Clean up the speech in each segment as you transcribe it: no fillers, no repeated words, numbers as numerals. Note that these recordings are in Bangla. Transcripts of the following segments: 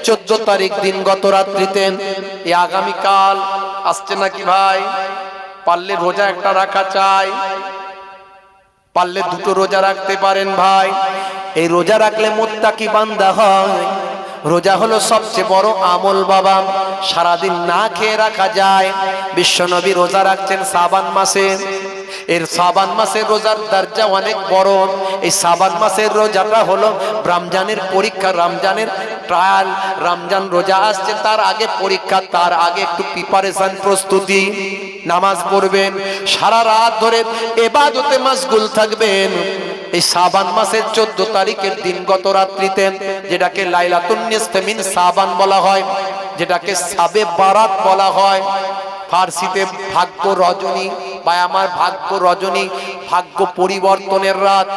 14 তারিখ দিন গত রাত্রিতে এই আগামীকাল আসছে নাকি ভাই? পারলে রোজা একটা রাখা চাই, পারলে দুটো রোজা রাখতে পারেন ভাই। এই রোজা রাখলে মুত্তাকি বান্দা হয়। রোজা হলো সবচেয়ে বড় আমল বাবা, সারাদিন না খেয়ে রাখা যায়। বিশ্বনবী রোজা রাখছেন শাবান মাসে। এর শাবান মাসের রোজার দরজা অনেক বড়। এই শাবান মাসের রোজাটা হলো রমজানের পরীক্ষা, রমজানের ট্রায়াল। রমজান রোজা আসছে, তার আগে পরীক্ষা, তার আগে একটু প্রিপারেশন, প্রস্তুতি। নামাজ পড়বেন, সারা রাত ধরে ইবাদতে মাশগুল থাকবেন। এই শাবান মাসের 14 তারিখের দিন গত রাত্রিতে, যেটাকে লাইলাতুন নিসফে মিন শাবান বলা হয়, যেটাকে শাবে বারাত বলা হয়, ফার্সিতে ভাগ্য রজনী বা আমার ভাগ্য রজনী, ভাগ্য পরিবর্তনের রাত।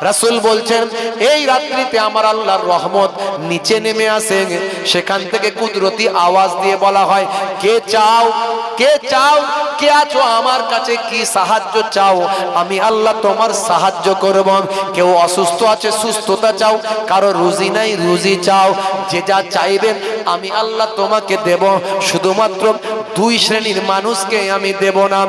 রাসূল বলছেন এই রাত্রিতে আমার আল্লাহর রহমত নিচে নেমে আসে। সেখান থেকে কুদরতি আওয়াজ দিয়ে বলা হয়, কে চাও, কে চাও, কে আছো আমার কাছে, কি সাহায্য চাও, আমি আল্লাহ তোমার সাহায্য করব। কেউ অসুস্থ আছে, সুস্থতা চাও, কারো রুজি নাই, রুজি চাও, যে যা চাইবেন আমি আল্লাহ তোমাকে দেব। শুধুমাত্র দুই শ্রেণীর মানুষকে আমি দেব না।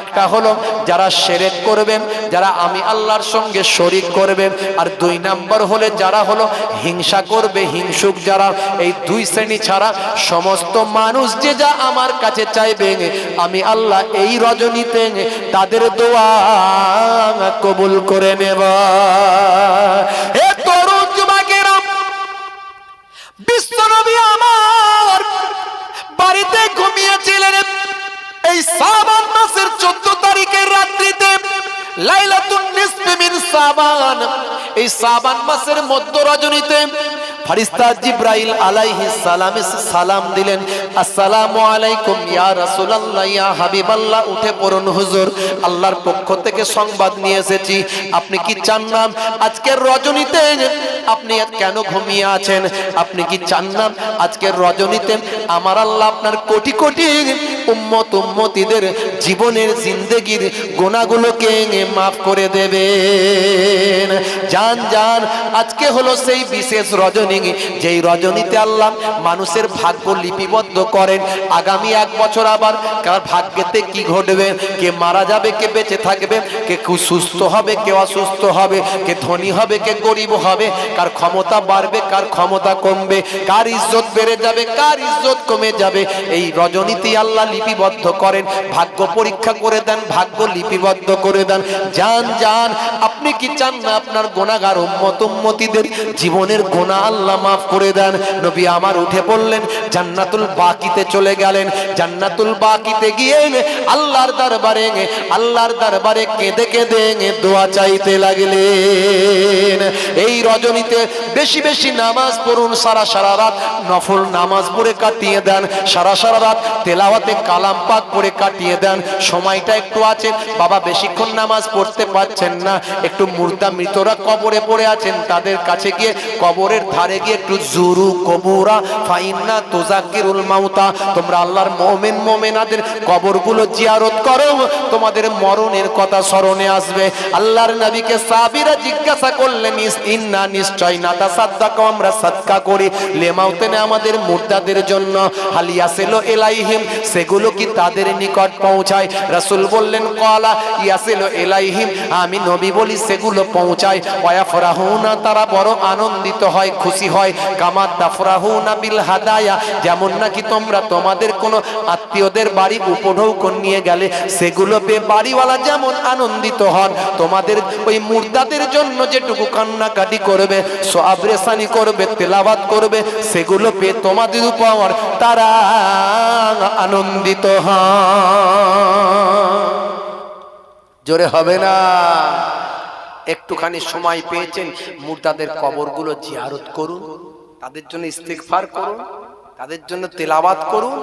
একটা হলো যারা শিরক করবেন, যারা আমি আল্লাহর সঙ্গে শরীক করবেন, আর 2 নাম্বার হলে যারা হলো হিংসা করবে, হিংসুক যারা। এই 2 শ্রেণী ছাড়া সমস্ত মানুষ যে যা আমার কাছে চাইবে আমি আল্লাহ এই রজনীতে তাদের দোয়া কবুল করে নেব। এ তরুণ যুবকেরা, বিশ্বনবী আমার বাড়িতে ঘুমিয়েছিলেন এই শাবান মাসের 14 তারিখের রাত্রিতে, লাইলাতুন নিসফে মিন শাবান। এই শাবান মাসের মধ্য রজনীতে ফেরেশতা জিবরাইল আলাইহিস সালাম সালাম দিলেন, আসসালামু আলাইকুম ইয়া রাসূলুল্লাহ, ইয়া হাবিবাল্লাহ। উঠে পড়ুন হুজুর, আল্লাহর পক্ষ থেকে সংবাদ নিয়ে এসেছি। আপনি কি চান না আজকের রজনীতে আপনি কেন ঘুমিয়ে আছেন? আপনি কি চান না আজকের রজনীতে আমার আল্লাহ আপনার কোটি কোটি উম্মত উম্মতিদের জীবনের জিন্দেগির গুনাহগুলোকে মাফ করে দেবেন? জান জান, আজকে হলো সেই বিশেষ রজনী, যেই রজনীতে আল্লাহ মানুষের ভাগ্য লিপিবদ্ধ করেন। আগামী 1 বছর আবার কার ভাগ্যেতে কি ঘটবে, কে মারা যাবে, কে বেঁচে থাকবে, কে সুস্থ হবে, কে অসুস্থ হবে, কে ধনী হবে, কে গরিব হবে, কার ক্ষমতা বাড়বে, কার ক্ষমতা কমবে, কার ইজ্জত বেড়ে যাবে, কার ইজ্জত কমে যাবে, এই রজনীতে আল্লাহ লিপিবদ্ধ করেন। ভাগ্য পরীক্ষা করে দেন, ভাগ্য লিপিবদ্ধ করে দেন। জান জান, আপনি কি চান না আপনার গুনাহগার উম্মত উম্মতিদের জীবনের গুনাহ আল্লাহ মাফ করে দেন? নবী আমার উঠে পড়লেন, জান্নাতুল বাকিতে চলে গেলেন। জান্নাতুল বাকিতে গিয়ে আল্লাহর দরবারে, আল্লাহর দরবারে কেঁদে কেঁদে দোয়া চাইতে লাগলেন। এই রজনীতে বেশি বেশি নামাজ পড়ুন, সারা সারা রাত নফল নামাজ পড়ে কাটিয়ে দেন, সারা সারা রাত তেলাওয়াতে কালাম পাক পড়ে কাটিয়ে দেন। সময়টা একটু আছে বাবা, বেশিক্ষণ নামাজ পড়তে পারছেন না, একটু মুর্দা মৃতরা কবরে পড়ে আছেন, তাদের কাছে গিয়ে কবরের ধারে গিয়ে একটু জুরু কবুরা ফাইন্না তুজাকিরুল মাউতা, তোমরা আল্লাহর মুমিন মুমিনাদের কবরগুলো জিয়ারত করো, তোমাদের মরণের কথা স্মরণে আসবে। আল্লাহর নবীকে সাহাবীরা জিজ্ঞাসা করলেন, ইন্না নিশ্চয় না তাসাদদাকু, আমরা সাদকা করি, লেমাউতেনে আমাদের মুর্দাদের জন্য, হালিয়াসিলু ইলাইহিম, সেগুলো কি তাদের নিকট পৌঁছায়? রাসূল বললেন, ক্বালা ইয়াসিলু ইলাইহিম, আমি নবী বলি সেগুলো পৌঁছায়। ওয়াফরাহুনা, তারা বড় আনন্দিত হয়, খুশি হয়। কামা তাফরাহুনা বিল হাদায়া, যেমন নাকি তোমরা তোমাদের কোনো আত্মীয়দের বাড়ি উপঢৌকন নিয়ে গেলে সেগুলো পেয়ে বাড়িওয়ালা যেমন আনন্দিত হন, তোমাদের ওই মুর্দাদের জন্য যেটুকু কান্নাকাটি করবে, সওয়াবরেসানি করবে, তেলাওয়াত করবে, সেগুলো পেয়ে তোমাদের উপর তারা আনন্দিত হন। জোরে হবে না? একটুখানি সময় পেয়েছেন, মুর্দাদের কবরগুলো জিয়ারত করুন, তাদের জন্য ইস্তিগফার করুন, তাদের জন্য তেলাওয়াত করুন।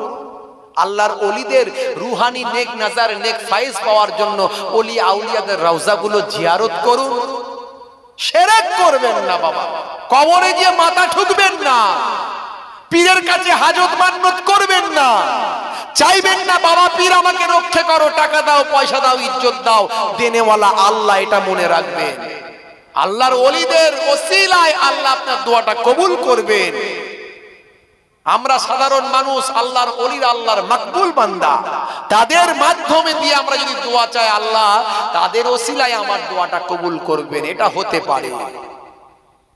আল্লাহর ওলিদের রুহানি নেক নাজার, নেক ফায়েজ পাওয়ার জন্য ওলি আউলিয়াদের রওজাগুলো জিয়ারত করুন। শিরক করবেন না বাবা, কবরে গিয়ে মাথা ঠুকবেন না, পীরের কাছে হাজত মান্নত করবেন না, চাইবেন না বাবা পীর আমাকে রক্ষা করো, টাকা দাও, পয়সা দাও, ইজ্জত দাও, দেনেওয়ালা আল্লাহ, এটা মনে রাখবেন। আল্লাহর ওলিদের ওসিলায় আল্লাহ আপনার দোয়াটা কবুল করবেন। আমরা সাধারণ মানুষ, আল্লাহর ওলিরা আল্লাহর মাকবুল বান্দা, তাদের মাধ্যমে দিয়ে আমরা যদি দোয়া চাই আল্লাহ তাদের ওসিলায় আমার দোয়াটা কবুল করবেন, এটা হতে পারে।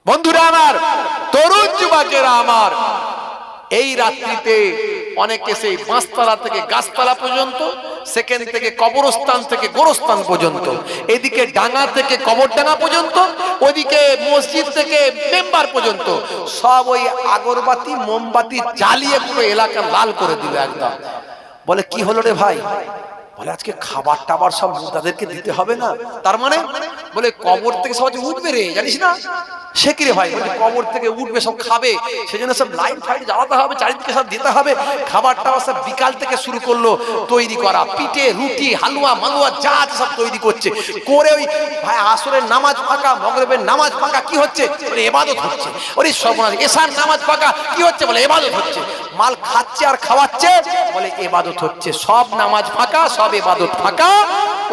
বন্ধুরা আমার, তরুণ যুবকেরা আমার, এই রাত্রিতে অনেকে সেই বাঁশতলা থেকে গাছতলা পর্যন্ত, সেখান থেকে কবরস্থান থেকে গোরস্থান পর্যন্ত, এদিকে ডাঙ্গা থেকে কবরডাঙ্গা পর্যন্ত, ওইদিকে মসজিদ থেকে মেম্বার পর্যন্ত সব ওই আগরবাতি মোমবাতি জ্বালিয়ে পুরো এলাকা লাল করে দিল একদম। বলে কি হলো রে ভাই? বলে আজকে খাবার টাবার সব মুর্দাদেরকে দিতে হবে না। তার মানে বলে কবর থেকে সবাই উঠবে রে, জানিস না? সে কি রে ভাই? বলে কবর থেকে উঠবে, সব খাবে, সেজন্য সব লাইট ফাইট জ্বালাতে হবে, চারিদিকে সব দিতে হবে। খাবার টাবার সব বিকাল থেকে শুরু করলো তৈরি করা, পিঠে রুটি হালুয়া মালুয়া যা আছে সব তৈরি করছে। করে ওই ভাই আসরের নামাজ ফাঁকা, মগরিবের নামাজ ফাঁকা, কি হচ্ছে? বলে ইবাদত হচ্ছে। ওরে সর্বনাশ, এশার নামাজ ফাঁকা, কি হচ্ছে? বলে ইবাদত হচ্ছে। মাল খাচ্ছে আর খাওয়াচ্ছে, বলে ইবাদত হচ্ছে। সব নামাজ ফাঁকা, সব ইবাদত ফাঁকা।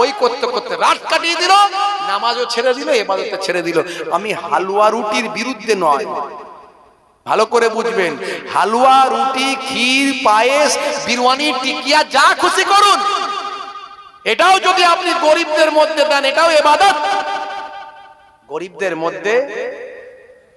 ওই করতে করতে রাত কাটিয়ে দিল, নামাজও ছেড়ে দিল, ইবাদতও ছেড়ে দিল। আমি হালুয়া রুটির বিরুদ্ধে নয়, ভালো করে বুঝবেন। হালুয়া রুটি ক্ষীর পায়েস বিরিয়ানি টিকিয়া যা খুশি করুন, এটাও যদি আপনি গরিবদের মধ্যে দেন, এটাও ইবাদত। গরিবদের মধ্যে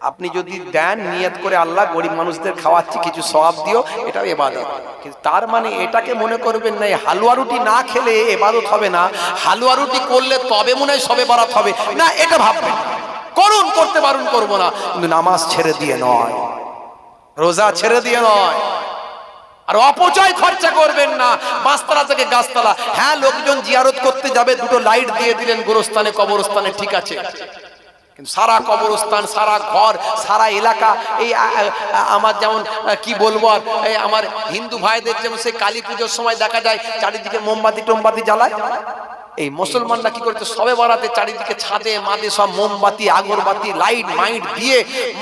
আপনি যদি দেন নিয়ত করে আল্লাহ গরিব মানুষদের খাওয়াচ্ছি, কিছু সওয়াব দিও, এটাও ইবাদত। কিন্তু তার মানে এটাকে মনে করবেন না হালুয়া রুটি না খেলে ইবাদত হবে না, হালুয়া রুটি করলে তবে মনে হয় সবে বরাত হবে না, এটা ভাববেন। করুন, করতে পারুন, করবো না, কিন্তু নামাজ ছেড়ে দিয়ে নয়, রোজা ছেড়ে দিয়ে নয়। আর অপচয় খরচা করবেন না। বাঁশতলা থেকে গাছতলা, হ্যাঁ লোকজন জিয়ারত করতে যাবে, দুটো লাইট দিয়ে দিলেন গোরস্থানে কবরস্থানে, ঠিক আছে, সারা কবরস্থান, সারা ঘর, সারা এলাকা, এই আমার যেমন কি বলবো, আর আমার হিন্দু ভাইদের যেমন সেই কালী পুজোর সময় দেখা যায় চারিদিকে মোমবাতি টোমবাতি জ্বালায়, এই মুসলমানরা কি করতে সবে বরাতে চারিদিকে ছাদে মাদে সব মোমবাতি আগরবাতি লাইট মাইট দিয়ে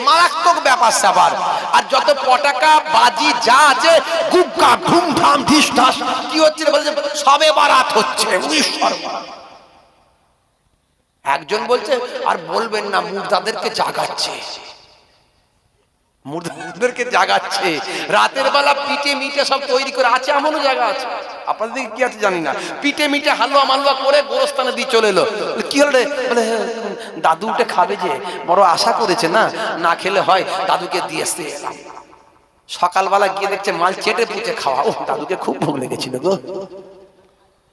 মারাত্মক ব্যাপার স্যাপার। আর যত পটাকা বাজি যা আছে গুক্কা ধুমধাম ঢিস ঢাস, কি হচ্ছে বলছে সবে বরাত হচ্ছে। একজন বলছে আর বলবেন না, মুর্দাদেরকে জাগাচ্ছে, মুর্দাদেরকে জাগাচ্ছে রাতের বেলা, পিঠে মিঠে সব তৈরি করে আছে, এমনও জায়গা আছে। আপনাদের দিকে কি আছে জানি না, পিঠে মিঠে হালুয়া মালুয়া করে গোরস্থানে দিয়ে চলে এলো। কি হলো রে? বলে দাদু উঠে খাবে, যে বড় আশা করেছে, না না খেলে হয়, দাদুকে দিয়ে আসতে এলাম। সকালবেলা গিয়ে দেখছে মাল চেটে পুচে খাওয়া, ও দাদুকে খুব ভোগ লেগেছিল গো।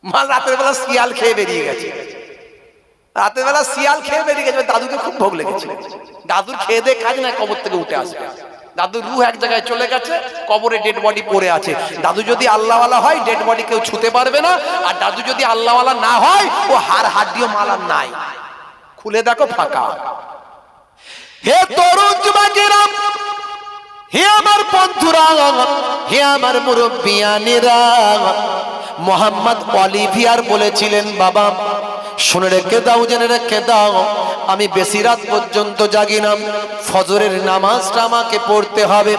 মাল রাতের বেলা শিয়াল খেয়ে বেরিয়ে গেছে, রাতের বেলা শিয়াল খেয়ে বেরিয়ে গেছে, দাদুকে খুব ভোগ লেগেছিল। দাদুর খেয়ে দিয়ে কাজ না, কবর থেকে উঠে আসবে। দাদুর রুহ এক জায়গায় চলে গেছে, কবরে ডেড বডি পড়ে আছে। দাদু যদি আল্লাহওয়ালা হয়, ডেড বডি কেউ ছুতে পারবে না। আর দাদু যদি আল্লাহওয়ালা না হয়, ও হাড় হাড্ডিও মালার নাই, খুলে দেখো ফাঁকা। হে তরুণ যুবকেরা, হে আমার বন্ধুরা, হে আমার মুরব্বিয়ানেরা, মোহাম্মদ অলিভিয়ার বলেছিলেন, বাবা শুনে রেখে দাও, জেনে রেখে দাও, আমি বেশি রাত পর্যন্ত জাগি না, ফজরের নামাজটা আমাকে পড়তে হবে।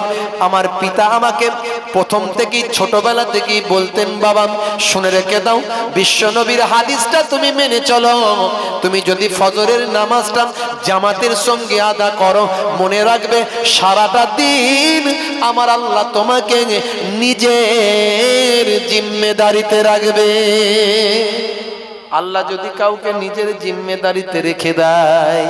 আমার পিতা আমাকে প্রথম থেকেই ছোটবেলা থেকেই বলতেন, বাবা শুনে রেখে দাও, বিশ্বনবীর হাদিসটা তুমি মেনে চলো। তুমি যদি ফজরের নামাজটা জামাতের সঙ্গে আদা করো, মনে রাখবে সারাটা দিন আমার আল্লাহ তোমাকে নিজের জিম্মেদারিতে রাখবে। আল্লাহ যদি কাউকে নিজের জিম্মেদারিতে রেখে দেয়,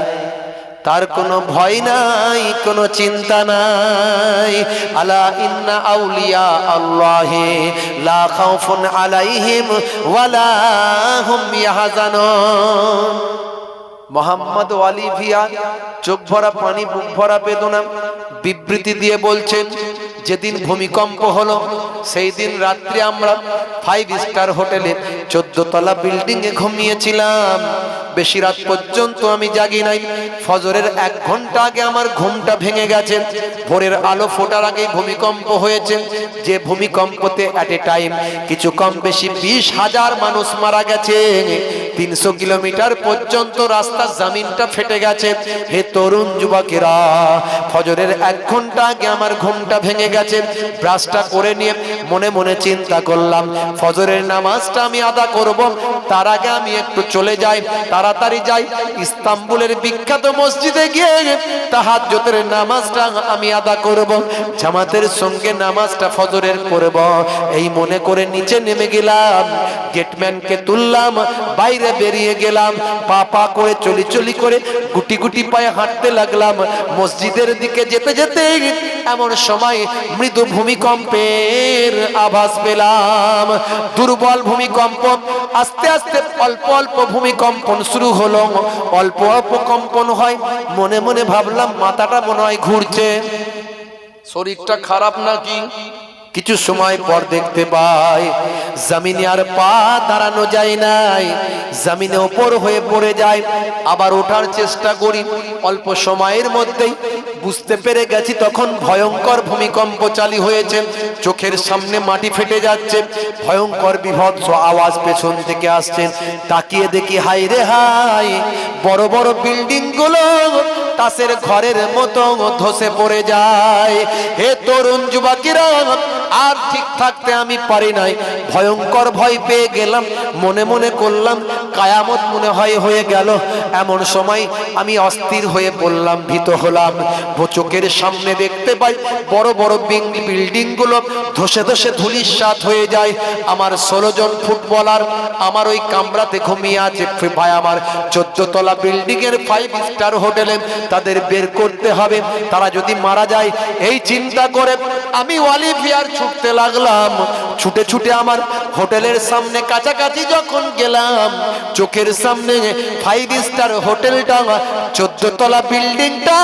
তার কোনো ভয় নাই, কোনো চিন্তা নাই। আলা ইন্না আউলিয়া আল্লাহি লা খাউফুন আলাইহিম ওয়ালা হুম ইয়াহজানুন। মোহাম্মদ অলিভিয়া চোখ ভরা পানি, বুক ভরা বেদনা, বিবৃতি দিয়ে বলছেন, যেদিন ভূমিকম্প হলো সেই দিন রাত্রে আমরা 5 স্টার হোটেলে 14 তলা বিল্ডিং এ ঘুমিয়েছিলাম। বেশি রাত পর্যন্ত আমি জাগি নাই। ফজরের 1 ঘন্টা আগে আমার ঘুমটা ভেঙে গেছে। ভোরের আলো ফোটার আগেই ভূমিকম্প হয়েছে, যে ভূমিকম্পতে এট এ টাইম কিছু কম বেশি 20,000 মানুষ মারা গেছে। 300 কিলোমিটার পর্যন্ত রাস্তা জমিনটা ফেটে গেছে। হে তরুণ যুবকেরা, ফজরের 1 ঘন্টা আগে আমার ঘুমটা ভেঙে গেছে। ব্রাশটা করে নিয়ে মনে মনে চিন্তা করলাম ফজরের নামাজটা আমি আদা করব, তার আগে আমি একটু চলে যাই, তাড়াতাড়ি যাই ইস্তাম্বুলের বিখ্যাত মসজিদে গিয়ে তাহাজ্জুদের নামাজটা আমি আদা করব, জামাতের সঙ্গে নামাজটা ফজরের করব। এই মনে করে নিচে নেমে গেলাম, গেটম্যানকে তুললাম, বাইরে বেরিয়ে গেলাম, পা পা করে চলি করে গুটি গুটি পায়ে হাঁটতে লাগলাম। মসজিদের দিকে যেতে যেতে এমন সময় মৃদু ভূমিকম্পের আভাস পেলাম। দুর্বল ভূমিকম্প, আস্তে আস্তে অল্প অল্প ভূমিকম্পন শুরু হলো। অল্প অল্প কম্পন হয়, মনে মনে ভাবলাম মাথাটা মনে হয় ঘুরছে, শরীরটা খারাপ নাকি। কিছু সময় পর দেখতে পাই জমিনে আর পা দাঁড়ানো যায় নাই, জমিনে ওপর হয়ে পড়ে যায়। আবার ওঠার চেষ্টা করি, অল্প সময়ের মধ্যেই বুঝতে পেরে গেছি তখন ভয়ঙ্কর ভূমিকম্প চালু হয়েছে। চোখের সামনে মাটি ফেটে যাচ্ছে, ভয়ঙ্কর বিভৎস আওয়াজ পেছন থেকে আসছে। তাকিয়ে দেখি হাই রে হাই, বড় বড় বিল্ডিং গুলো তাসের ঘরের মতো ধসে পড়ে যায়। হে তরুণ যুবকেরা, আর ঠিক থাকতে আমি পারি নাই, ভয়ঙ্কর ভয় পেয়ে গেলাম। মনে মনে করলাম কায়ামত মনে হয় হয়ে গেল। এমন সময় আমি অস্থির হয়ে পড়লাম, ভীত হলাম। চোখের সামনে দেখতে পাই বড় বড় বিল্ডিং গুলো ধসে ধসে ধূলিসাৎ হয়ে যায়। আমার 16 জন ফুটবলার আমার ওই কামরাতে ঘুমিয়ে আছে। ভাই, আমার 14 তলা বিল্ডিং এর 5 স্টার হোটেলে তাদের বের করতে হবে, তারা যদি মারা যায়। এই চিন্তা করে আমি অলিভিয়ার ছুটতে লাগলাম। ছুটে ছুটে আমার হোটেলের সামনে কাছাকাছি যখন গেলাম, চোখের সামনে 5 স্টার হোটেলটা, 14 তলা বিল্ডিংটা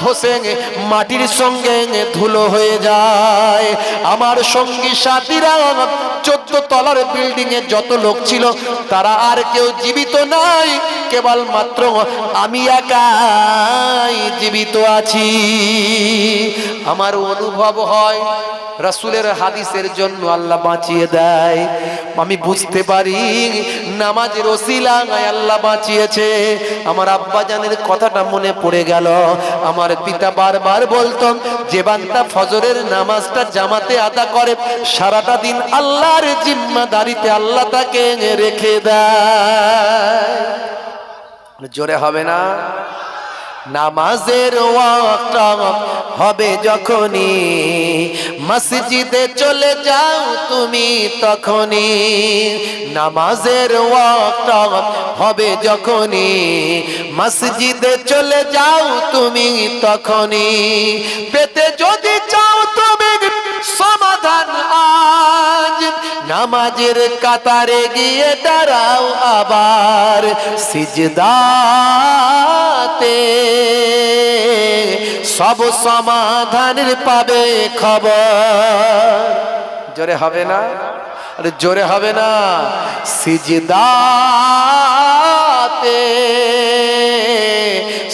ধসে মাটির সঙ্গে ধুলো হয়ে যায়। আমার সঙ্গী সাথীরা 14 তলার বিল্ডিং এ যত লোক ছিল তারা আর কেউ জীবিত নাই, কেবল মাত্র আমি একাই জীবিত আছি। আমার অনুভব হয় রাসূলের হাদিসের জন্য আল্লাহ বাঁচিয়ে দেয়। আমি বুঝতে পারি নামাজের ওসিলায় আল্লাহ বাঁচিয়েছে। আমার আব্বা জানের কথাটা মনে পড়ে গেল। আমার পিতা বারবার বলতো, যে বান্দা ফজরের নামাজটা জামাতে আদা করে সারাটা দিন আল্লাহর জিম্মাদারিতে আল্লাহ তাকে রেখে দেয়। জোরে হবে না? নামাজের ওয়াক্ত হবে যখনই মসজিদে চলে যাও তুমি তখনই। নামাজের ওয়াক্ত হবে যখনই মসজিদে চলে যাও তুমি তখনই। পেতে যদি চাও তুমি সমাধান আজ, নামাজের কাতারে গিয়ে দাঁড়াও আবার সিজদাতে, সব সমাধানের পাবে খবর। জোরে হবে না? আরে জোরে হবে না? সিজদাতে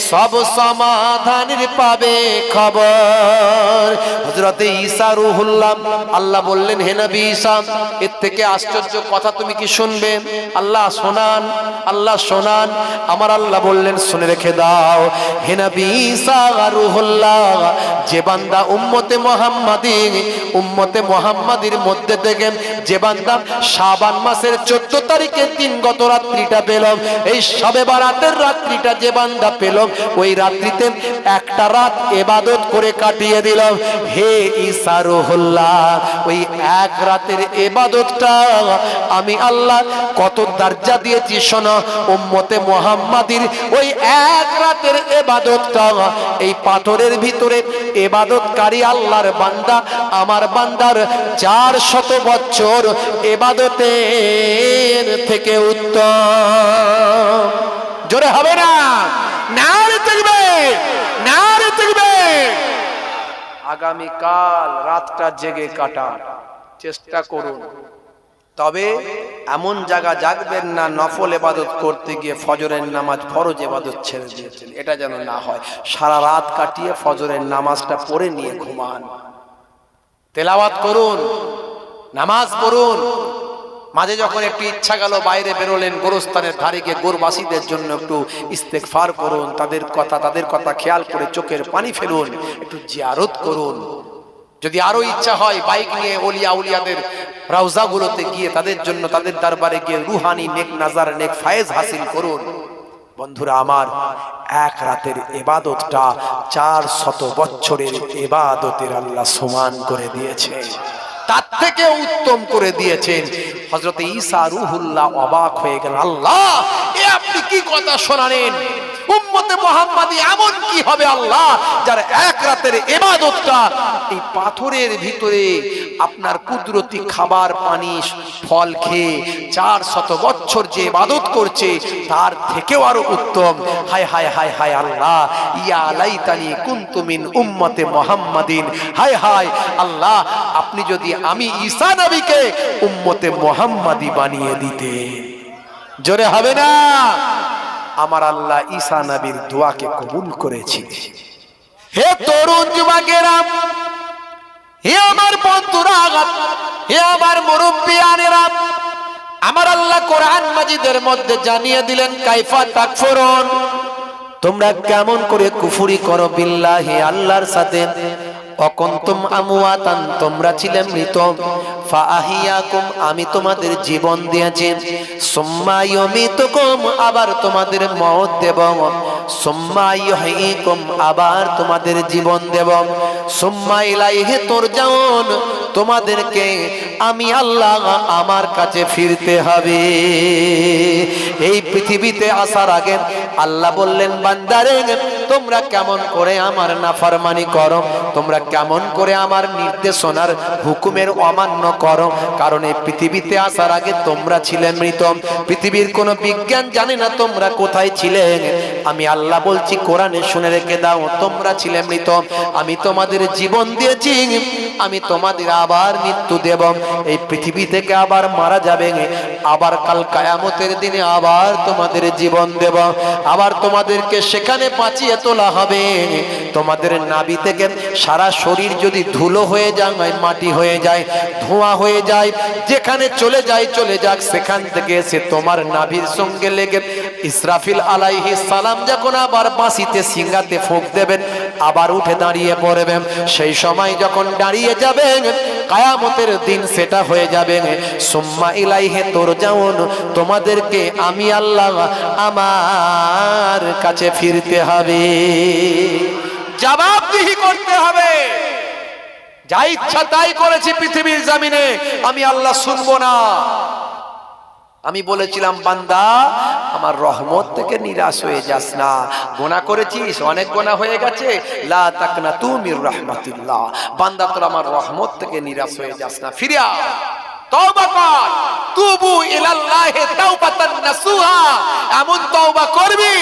সব সমাধানের পাবে খবর। হযরত ঈসা রূহুল্লাহ, আল্লাহ বললেন হে নবী ঈসা, এর থেকে আশ্চর্য কথা তুমি কি শুনবে? আল্লাহ শোনান, আল্লাহ শোনান। আমার আল্লাহ বললেন শুনে রেখে দাও হে নবী ঈসা রূহুল্লাহ, যে বান্দা উম্মতে মুহাম্মাদির মধ্যে থেকে যে বান্দা শাবান মাসের 14 তারিখে 3 গত রাত্রিটা পেল, এই শবে বারাতের রাত্রিটা যে বান্দা পেল, ওই রাত্রিতে একটা রাত ইবাদত করে কাটিয়ে দিল। হে ঈসা রূহুল্লাহ, ওই এক রাতের ইবাদতটা আমি আল্লাহ কত দরজা দিয়েছি শোনো। উম্মতে মুহাম্মাদির ওই এক রাতের ইবাদতটা এই পাথরের ভিতরে ইবাদতকারী আল্লাহর বান্দা আমার বান্দার 400 বছর ইবাদতের থেকে উত্তম। জোরে হবে না? নারে তাকবীর, নারে তাকবীর। আগামীকাল রাতটা জেগে কাটার চেষ্টা করুন, তবে এমন জায়গা জাগবেন না নফল ইবাদত করতে গিয়ে ফজরের নামাজ ফরজ ইবাদত ছেড়ে দিয়েছেন, এটা যেন না হয়। সারা রাত কাটিয়ে ফজরের নামাজটা পড়ে নিয়ে ঘুমান। তেলাওয়াত করুন, নামাজ পড়ুন, মাঝে যখন একটু ইচ্ছা গেল বাইরে বেরোলেন, গোরস্থানের ধারে গিয়ে গোরবাসীদের জন্য একটু ইস্তেগফার করুন, তাদের কথা খেয়াল করে চোখের পানি ফেলুন, একটু জিয়ারত করুন। যদি আরো ইচ্ছা হয় বাইক নিয়ে ওলিয়া উলিয়াদের রওজাগুলোতে গিয়ে তাদের জন্য তাদের দরবারে গিয়ে রুহানি নেক নাজার নেক ফায়েজ হাসিল করুন। বন্ধুরা আমার, এক রাতের ইবাদতটা 400 বছরের ইবাদতের আল্লাহ সমান করে দিয়েছে, তার থেকে উত্তম করে দিয়েছেন। হযরত ঈসা রূহুল্লাহ অবাক হয়ে গেলেন, আল্লাহ এ আপনি কি কথা শোনালেন? উম্মতে মুহাম্মাদি এমন কি হবে আল্লাহ যার এক রাতের ইবাদতটা এই পাথরের ভিতরে আপনার কুদরতি খাবার পানি ফল খেয়ে 400 বছর যে ইবাদত করছে তার থেকেও আরো উত্তম। হায় হায় হায় হায় আল্লাহ, ইয়া লাইতানি কুনতু মিন উম্মতে মুহাম্মাদিন। হায় হায় আল্লাহ, আপনি যদি আমি ঈসা নবীকে উম্মতে মুহাম্মাদি বানিয়ে দিতেন। জোরে হবে না? আমার আল্লাহ ঈসা নবীর দোয়াকে কবুল করেছে। হে তরুণ যুবকেরা, হে আমার বন্ধুরা, হে আমার মুরব্বিয়ানেরা, আমার আল্লাহ কোরআন মাজিদের মধ্যে জানিয়ে দিলেন কাইফা তাকফুরুন, তোমরা কেমন করে কুফরি করো বিল্লাহি আল্লাহর সাথে। অকুনতুম আমওয়াতান, তোমরা ছিলে মৃত। ফাআহিয়াকুম, আমি তোমাদের জীবন দিয়েছি। সুম্মা ইউমিতুকুম, আবার তোমাদের মওত দেব। সুম্মা ইউহয়িকুম, আবার তোমাদের জীবন দেব। সুম্মা ইলাইহি তুরজাউন, তোমাদেরকে আমি আল্লাহ আমার কাছে ফিরতে হবে। এই পৃথিবীতে আসার আগে আল্লাহ বললেন, বান্দারে তোমরা কেমন করে আমার নাফরমানি করো, তোমরা কেমন করে আমার নির্দেশনার হুকুমের অমান্য করো। কারণ এই পৃথিবীতে আসার আগে তোমরা ছিলে মৃত। পৃথিবীর কোনো বিজ্ঞান জানে না তোমরা কোথায় ছিলে। আমি আল্লাহ বলছি, কোরআনে শুনে রেখে দাও, তোমরা ছিলে মৃত, আমি তোমাদের জীবন দিয়েছি, আমি তোমাদের আবার মৃত্যু দেব। এই পৃথিবী থেকে আবার মারা যাবে, আবার কাল কিয়ামতের দিনে আবার তোমাদের জীবন দেব, আবার তোমাদেরকে সেখানে বাঁচিয়ে তোলা হবে। তোমাদের নাভি থেকে সারা শরীর যদি ধুলো হয়ে যায়, মাটি হয়ে যায়, ধোঁয়া হয়ে যায়, যেখানে চলে যায় চলে যাক, সেখান থেকে এসে তোমার নাভির সঙ্গে লেগে ইসরাফিল আলাইহিস সালাম যখন আবার বাঁশিতে সিঙ্গাতে ফুঁক দেবেন, আবার উঠে দাঁড়িয়ে পড়বেন। সেই সময় যখন দাঁড়িয়ে যাবেন, কিয়ামতের দিন সেটা হয়ে যাবে। সুম্মা ইলাইহি তুরজাউন, তোমাদেরকে আমি আল্লাহ আমার কাছে ফিরতে হবে, জবাবদিহি করতে হবে। যা ইচ্ছা তাই করেছি পৃথিবীর জমিনে, আমি আল্লাহ শুনবো না। আমি বলেছিলাম, বান্দা আমার রহমত থেকে নিরাশ হয়ে যাস না। গুনাহ করেছিস, অনেক গুনাহ হয়ে গেছে, লা তাকনাতু মির রাহমাতিল্লাহ, বান্দা তোর আমার রহমত থেকে নিরাশ হয়ে যাস না, ফিরে আয়, তওবা কর, তুবু ইলাল্লাহি তাওবাতান নাসুহা, এমন তওবা করবি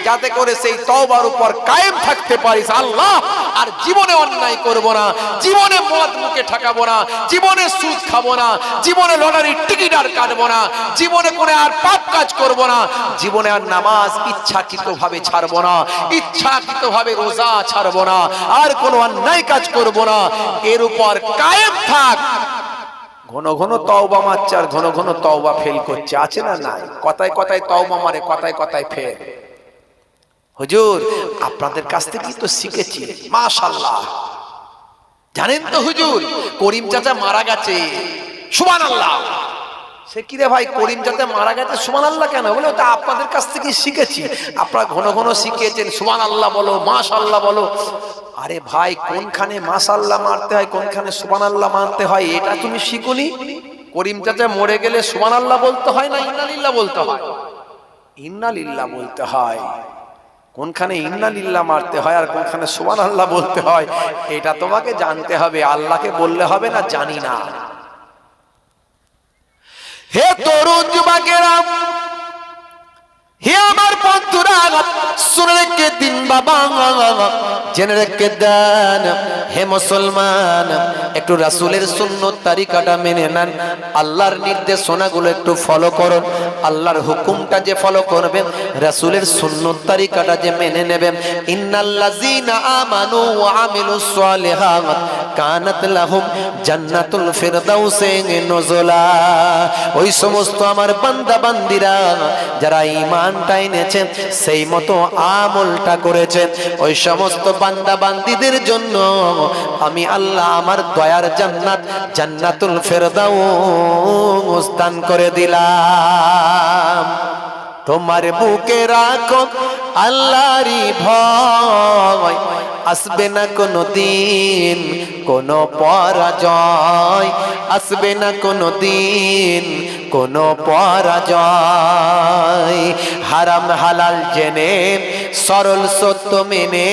যাতে করে সেই তওবার উপর কায়েম থাকতে পারিস। আল্লাহ আর জীবনে অন্যায় করব না, জীবনে মদ মুখে ঠকাবো না, জীবনে সুদ খাবো না, জীবনে লটারির টিকিট আর কাটবো না, জীবনে করে আর পাপ কাজ করব না, জীবনে আর নামাজ ইচ্ছাকৃতভাবে ছাড়বো না, ইচ্ছাকৃতভাবে রোজা ছাড়বো না, আর কোনো অন্যায় কাজ করব না। এর উপর কায়েম থাক। ঘন ঘন তওবা মারছে আর ঘন ঘন তওবা ফেল করছে, আছে না নাই? কথায় কথায় তওবা মারে, কথায় কথায় ফেল। হুজুর আপনাদের কাছ থেকেই তো শিখেছি, মাশাআল্লাহ। জানেন তো হুজুর, করিম চাচা মারা গেছে, সুবহানাল্লাহ। সে কি রে ভাই, করিম চাচা মারা গেছে, সুবহানাল্লাহ কেন? বলে ওটা আপনাদের কাছ থেকেই শিখেছি, আপনারা ঘন ঘন শিখিয়েছেন, সুবহানাল্লাহ বলো, মাশাআল্লাহ বলো। আরে ভাই, কোনখানে মাশাআল্লাহ মারতে হয়, কোনখানে সুবহানাল্লাহ মারতে হয়, এটা তুমি শিখুনি? করিম চাচা মরে গেলে সুবহানাল্লাহ বলতে হয় না ইন্না লিল্লাহ বলতে হয়? ইন্না লিল্লাহ বলতে হয়। কোনখানে ইন্না লিল্লাহ মারতে হয় আর কোনখানে সুবহানাল্লাহ বলতে হয়, এটা তোমাকে জানতে হবে, আল্লাহকে বললে হবে না জানি না। হে তরুণ যুবকেরা, হে আমার বন্ধুরা, শুনে রেখে দিন বাবা, জেনে রেখে দেন হে মুসলমান, একটু রাসূলের সুন্নত তরিকাটা মেনে নেন, আল্লাহর নির্দেশনাগুলো একটু ফলো করুন। আল্লাহর হুকুমটা যে ফলো করবেন, রাসূলের সুন্নত তরিকাটা যে মেনে নেবেন, ইন্নাল্লাযীনা আমানু ওয়া আমিলুস সালিহাত কানাত লাহুম জান্নাতুল ফিরদাউসে নুজুলা। ওই সমস্ত আমার বান্দা বান্দিরা যারা ঈমানটা এনেছেন, সেই মতো আমলটা করেছেন, ওই সমস্ত বান্দা বান্দিদের জন্য আমি আল্লাহ আমার দয়ার জান্নাত জান্নাতুল ফিরদাউস দান করে দিলাম। তোমার বুকে রাখো আল্লাহরই ভয়, আসবে না কোনো দিন কোনো পরাজয়, আসবে না কোনো দিন কোনো পরাজয়। হারাম হালাল জেনে সরল সত্য মেনে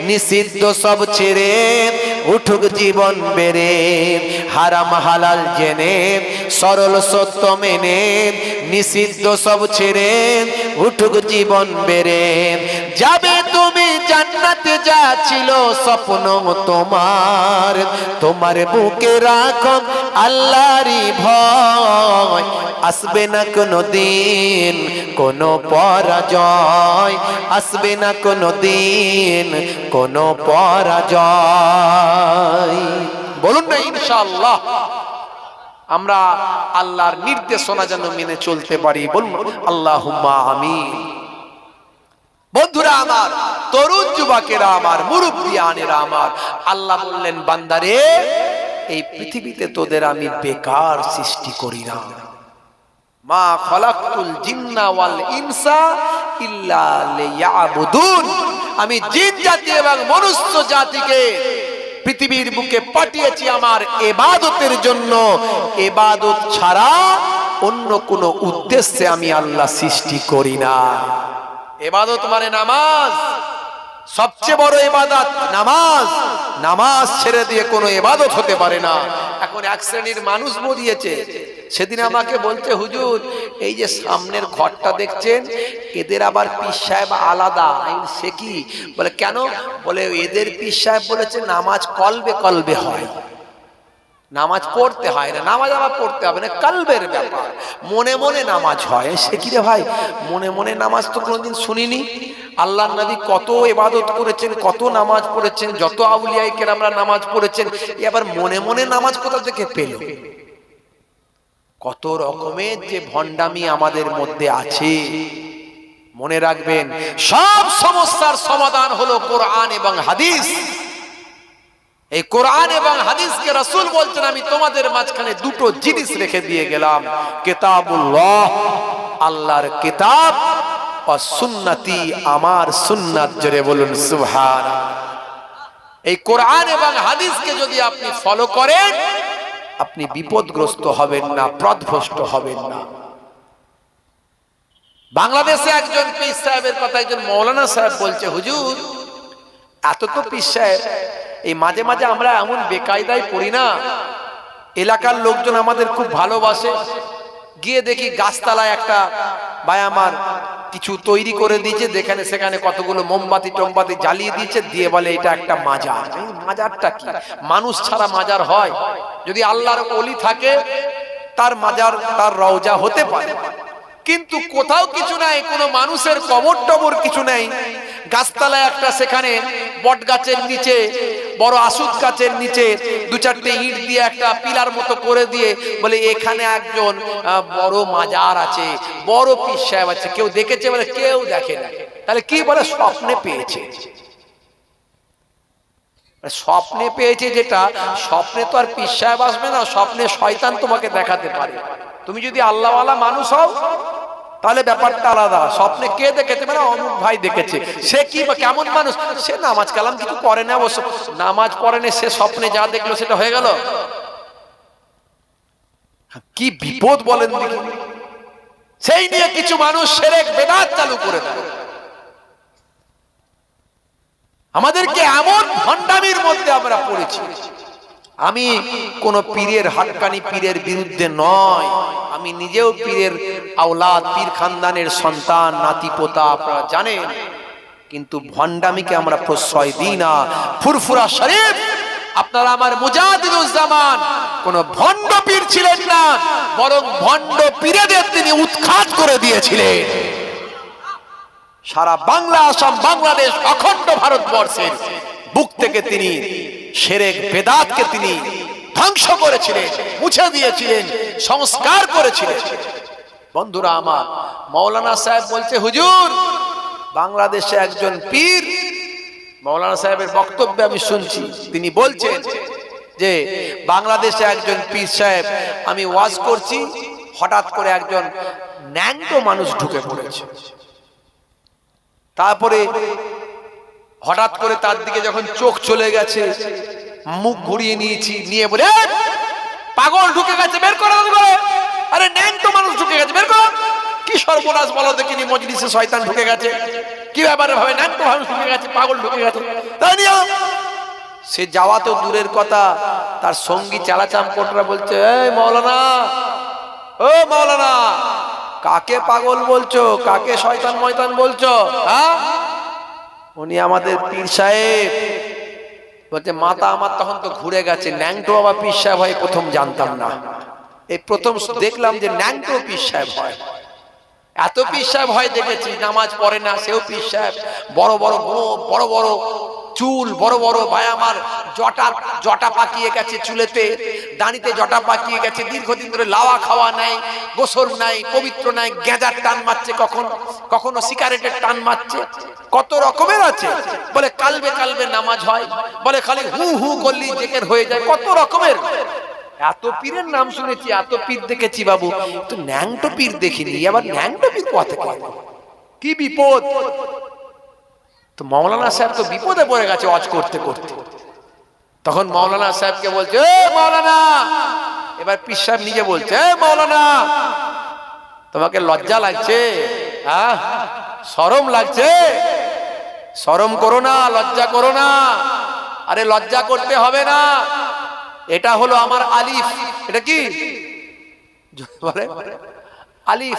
নিষিদ্ধ সব ছেড়ে উঠুক জীবন বেড়ে। হারাম হালাল জেনে সরল সত্য মেনে নিষিদ্ধ সব ছেড়ে উঠুক জীবন বেড়ে। যাবে তুমি জান্নাতে, যা ছিল স্বপ্ন তোমার, তোমার বুকে রাখো আল্লাহরই ভয়, আসবে না কোনো দিন কোনো পরাজয়, আসবে না কোনো দিন কোনো পরাজয়। বলুন না ইনশাআল্লাহ আমরা আল্লাহর নির্দেশনা যেন মেনে চলতে পারি। বলুন আল্লাহুম্মা আমিন। বন্ধুরা আমার, তরুণ যুবকেরা আমার, মুরব্বিয়ানেরা আমার, আল্লাহ বললেন বান্দারে, এই পৃথিবীতে তোদের আমি বেকার সৃষ্টি করি না। মা খালাকতুল জিন্না ওয়াল ইনসা ইল্লা লিয়াবুদুন। আমি জিন জাতি এবং মনুষ্য জাতিকে পৃথিবীর বুকে পাঠিয়েছি আমার ইবাদতের জন্য। ইবাদত ছাড়া অন্য কোনো উদ্দেশ্যে আমি আল্লাহ সৃষ্টি করি না। ইবাদত মানে নামাজ, সবচেয়ে বড় ইবাদত নামাজ। নামাজ ছেড়ে দিয়ে কোনো ইবাদত হতে পারে না। এখন এক শ্রেণীর মানুষ বলিয়েছে, সেদিন আমাকে বলছে হুজুর এই যে সামনের ঘরটা দেখছেন, এদের আবার পীর সাহেব আলাদা। সে কি? বলে কেন? বলে এদের পীর সাহেব বলেছে নামাজ কলবে কলবে হয়, নামাজ পড়তে হয় না। নামাজ আবার পড়তে হবে না, কলবের ব্যাপার, মনে মনে নামাজ হয়। সে কি রে ভাই, মনে মনে নামাজ তো কোনোদিন শুনিনি। আল্লাহর নবী কত ইবাদত করেছেন, কত নামাজ পড়েছেন, যত আউলিয়ায়ে কেরামরা নামাজ পড়েছেন, এবার মনে মনে নামাজ কোথা থেকে পেল? কত রকমের যে ভণ্ডামি আমাদের মধ্যে আছে। মনে রাখবেন, সব সমস্যার সমাধান হলো কোরআন এবং হাদিস। এই কোরআন এবং হাদিসকে রাসূল বলছেন আমি তোমাদের মাঝখানে দুটো জিনিস রেখে দিয়ে গেলাম, কিতাবুল্লাহ, আল্লাহর কিতাব, আর সুন্নতি, আমার সুন্নাত। জোরে বলুন সুবহানাল্লাহ। এই কোরআন এবং হাদিসকে যদি আপনি ফলো করেন, আপনি বিপদগ্রস্ত হবেন না, পথভ্রষ্ট হবেন না। বাংলাদেশে একজন পীর সাহেবের কথা একজন মৌলানা সাহেব বলছে, হুজুর এত তো পীর সাহেব, এই মাঝে মাঝে আমরা এমন বেকায়দায় পড়ি না, এলাকার লোকজন আমাদের খুব ভালোবাসে, গিয়ে দেখি গাছতলায় একটা ভাই আমার কিছু তৈরি করে দিয়েছে, যেখানে সেখানে কতগুলো মোমবাতি টোমবাতি জ্বালিয়ে দিয়েছে, দিয়ে বলে এটা একটা মাজার। মাজারটা কি? মানুষ ছাড়া মাজার হয়? যদি আল্লাহর ওলি থাকে তার মাজার, তার রওজা হতে পারে, কিন্তু কোথাও কিছু নাই, কোনো মানুষের কবর টবর কিছু নাই। গাছতলায় একটা, সেখানে বট গাছের নিচে, বড় আসুদ গাছের নিচে দু চারটে ইট দিয়ে একটা পিলার মতো করে দিয়ে বলে এখানে একজন বড় মাজার আছে, বড় পীর সাহেব আছে। কেউ দেখেছে? বলে কেউ দেখে না। তাহলে কি বলে? স্বপ্নে পেয়েছে। স্বপ্নে পেয়েছে, যেটা স্বপ্নে তো আর পীর সাহেব আসবে না, স্বপ্নে শয়তান তোমাকে দেখাতে পারে। তুমি যদি আল্লাহওয়ালা মানুষ হও তাহলে ব্যাপারটা আলাদা। স্বপ্নে কে দেখেছে? মানে অমুক ভাই দেখেছে। সে কি কেমন মানুষ? সে নামাজ কালাম কিছু পড়ে না, অবশ্য নামাজ পড়ে না, সে স্বপ্নে যা দেখলো সেটা হয়ে গেল। কি বিপদ বলেন দেখি। সেই নিয়ে কিছু মানুষ শিরক বিদআত চালু করে দেয়। আমাদেরকে এমন ভণ্ডামির মধ্যে আমরা পড়েছি। আমি কোন পীরের হাক্কানি পীরের বিরুদ্ধে নয়, আমি নিজেও পীরের আওলাদ, পীর খানদানের সন্তান, নাতি পোতা। আপনারা জানেন কিন্তু ভণ্ডামিকে আমরা প্রশ্রয় দিই না। ফুরফুরা শরীফ, আপনারা আমার মুজাহিদুজ্জামান কোন ভণ্ড পীর ছিলেন না, বরং ভণ্ড পীরেদের তিনি উৎখাত করে দিয়েছিলেন। সারা বাংলা, আসাম, বাংলাদেশ, অখণ্ড ভারতবর্ষের বুক থেকে তিনি শিরক বেদাতকে তিনি ধ্বংস করেছিলেন, মুছে দিয়েছিলেন, সংস্কার করেছিলেন। বন্ধুরা আমার, মাওলানা সাহেব বলছে, হুজুর বাংলাদেশে একজন পীর, মাওলানা সাহেবের বক্তব্যে আমি শুনছি, তিনি বলছেন যে বাংলাদেশে একজন পীর সাহেব, আমি ওয়াজ করছি, হঠাৎ করে একজন ন্যাংটো মানুষ ঢুকে পড়েছে। তারপরে হঠাৎ করে তার দিকে যখন চোখ চলে গেছে, মুখ ঘুরিয়ে নিয়েছি, নিয়ে বলে পাগল ঢুকে গেছে, বের করো। আরে ন্যাংটো মানুষ ঢুকে গেছে, বের করো। কি সর্বনাশ বলো দেখিনি, মজলিসে শয়তান ঢুকে গেছে, কি ব্যাপারে ভাবে ন্যাংটো মানুষ ঢুকে গেছে, পাগল ঢুকে গেছে। সে যাওয়া তো দূরের কথা, তার সঙ্গী চালাচামপটরা বলছে, এই মাওলানা, ও মাওলানা, কাকে পাগল বলছো, কাকে শয়তান ময়তান বলছো? হ্যাঁ, উনি আমাদের পীর সাহেব। বলছে মাথা আমার তখন তো ঘুরে গেছে, ন্যাংটো আবার পীর সাহেব হয় প্রথম জানতাম না, এই প্রথম দেখলাম যে ন্যাংটো পীর সাহেব হয়। এত পীর সাহেব হয় দেখেছি, নামাজ পড়ে না সেও পীর সাহেব, বড় বড় গোঁফ, বড় বড় চুল, বড় বড় ভাই আমার জটা পাকিয়ে গেছে, চুলেতে দাড়িতে জটা পাকিয়ে গেছে, দীর্ঘদিন ধরে লাওয়া খাওয়া নাই, গোসল নাই, পবিত্র নাই, গেঁজার টান মারছে, কখনো সিগারেটের টান মারছে, কত রকমের আছে। বলে কালবে কালবে নামাজ হয়, বলে খালি হু হু করলি জেকের হয়ে যায়, কত রকমের। এত পীরের নাম শুনেছি, এত পীর দেখেছি বাবু, তো ন্যাংটো পীর দেখিনি। আবার ন্যাংটো পীর কোথা থেকে, কি বিপদ! তো মাওলানা সাহেব তো বিপদে পড়ে গেছে ওয়াজ করতে করতে। তখন মাওলানা সাহেবকে বলছে, এ মাওলানা, এবার পীর সাহেব নিজে বলছে, এ মাওলানা, তোমাকে লজ্জা লাগছে? হ্যাঁ, শরম লাগছে? শরম করো না, লজ্জা করো না। আরে লজ্জা করতে হবে না, এটা হলো আমার আলিফ। এটা কি বলে? আলিফ।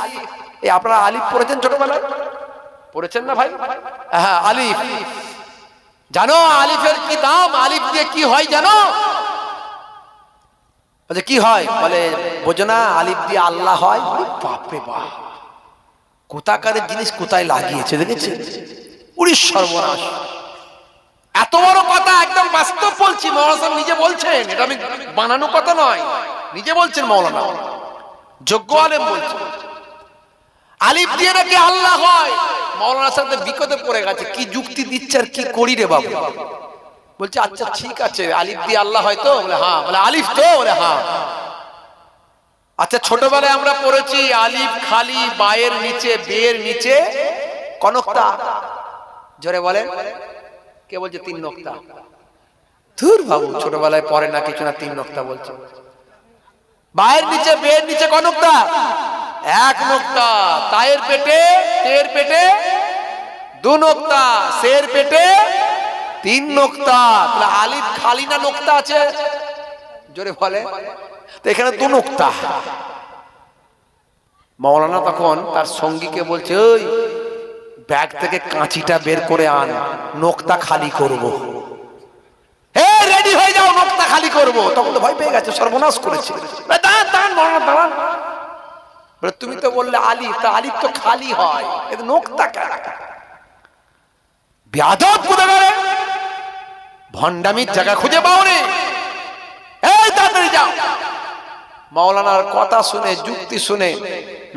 এই আপনারা আলিফ পড়েছেন ছোটবেলায়? পড়েছেন না ভাই? হ্যাঁ, আলিফ। জানো আলিফের কি দাম? আলিফ দিয়ে কি হয় জানো? বলে কি হয়? বলে বোঝো না, আলিফ দিয়ে আল্লাহ হয়। বাপরে বাপ, কোথাকারের জিনিস কোথায় লাগিয়েছে দেখেছেন? উড়িশ সর্বনাশ। এত বড় কথা, একদম বাস্তব বলছি, মাওলানা নিজে বলছেন, এটা আমি বানানো কথা নয়, নিজে বলছেন মাওলানা, যোগ্য আলেম বলছেন আলিফ দিয়ে নাকি আল্লাহ হয়। মাওলানার সাথে বিপদে পড়ে গেছে, কি যুক্তি দিচ্ছে আর কি করি রে বাবু। বলছে আচ্ছা ঠিক আছে, আলিফ দিয়ে আল্লাহ হয় তো? বলে হ্যাঁ। বলে আলিফ তো? বলে হ্যাঁ। আচ্ছা ছোটবেলায় আমরা পড়েছি আলিফ খালি বায়ের নিচে, বেয়ের নিচে কনকতা। জোরে বলেন, কে বলছে তিন নক্তা? ধুর বাবু, ছোটবেলায় পড়ে না কিছু না, তিন নক্তা বলছে। বায়ের নিচে, বেয়ের নিচে কনকতা, এক নক্তা। তায়ের পেটে, তের পেটে দু নক্তা, সের পেটে তিন নক্তা। তাহলে আলিফ খালি না নক্তা আছে? জোরে বলে। তো এখানে দু নক্তা। মাওলানা তখন তার সঙ্গীকে বলছে, ওই ব্যাগ থেকে কাঁচিটা বের করে আন, নক্তা খালি করব। রেডি হয়ে যাও, নক্তা খালি করব। তখন তো ভয় পেয়ে গেছে, সর্বনাশ করেছে। দাঁড়ান, তুমি তো বললে আলিফ, তা আলিফ তো খালি হয়, এটা নক্তা কেন? বেয়াদব কোথাকারে, ভণ্ডামির জায়গা খুঁজে পাও রে, এই তাড়াতাড়ি যাও। মাওলানার কথা শুনে, যুক্তি শুনে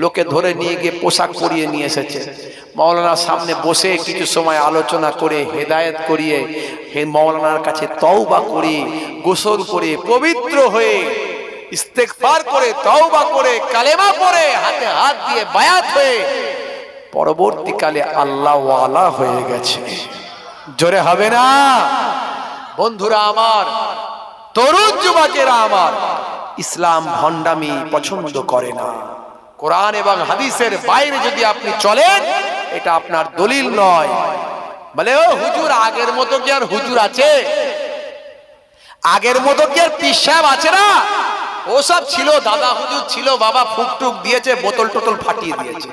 লোকে ধরে নিয়ে গিয়ে পোশাক পরিয়ে নিয়ে এসেছে। মাওলানার সামনে বসে কিছু সময় আলোচনা করে, হেদায়েত করিয়ে, মাওলানার কাছে তওবা করে, গোসল করে, পবিত্র হয়ে, ইস্তেগফার করে, তওবা করে, কালেমা পড়ে, হাতে হাত দিয়ে বায়াত হয়ে পরবর্তীকালে আল্লাহ ওয়ালা হয়ে গেছে। জোরে হবে না? বন্ধুরা আমার, তরুণ যুবকেরা আমার, ইসলাম ভণ্ডামি পছন্দ করে না। কোরআন এবং হাদিসের বাইরে যদি আপনি চলেন, এটা আপনার দলিল নয়। বলে ও হুজুর, আগের মতো কি আর হুজুর আছে? আগের মতো কি আর পীর সাহেব আছে? না, ওসব ছিল, দাদা হুজুর ছিল, বাবা ফুকটুক দিয়েছে, বোতল টোতল ফাটিয়ে দিয়েছে।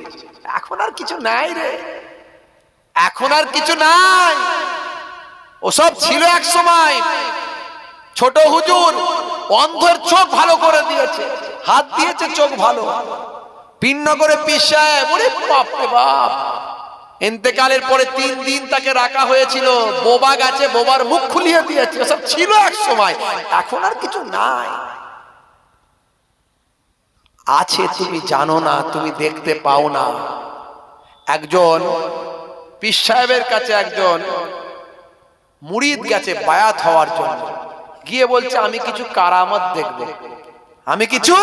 এখন আর কিছু নাই রে, এখন আর কিছু নাই, ওসব ছিল এক সময়। ছোট হুজুর অন্ধের চোখ ভালো করে দিয়েছে, হাত দিয়েছে চোখ ভালো। পিননগরে পীর সাহেব, ওরে বাপ রে বাপ, ইন্তেকালের পরে 3 দিন তাকে রাখা হয়েছিল, বোবা গেছে, বোবার মুখ খুলিয়ে দিয়েছে। ওসব ছিল এক সময়, এখন আর কিছু নাই। আছে তুমি জানো না, তুমি দেখতে পাও না। একজন পীর সাহেবের কাছে একজন মুরিদ গেছে বায়াত হওয়ার জন্য, গিয়ে বলছে আমি কিছু কারামত দেখব, আমি কিছু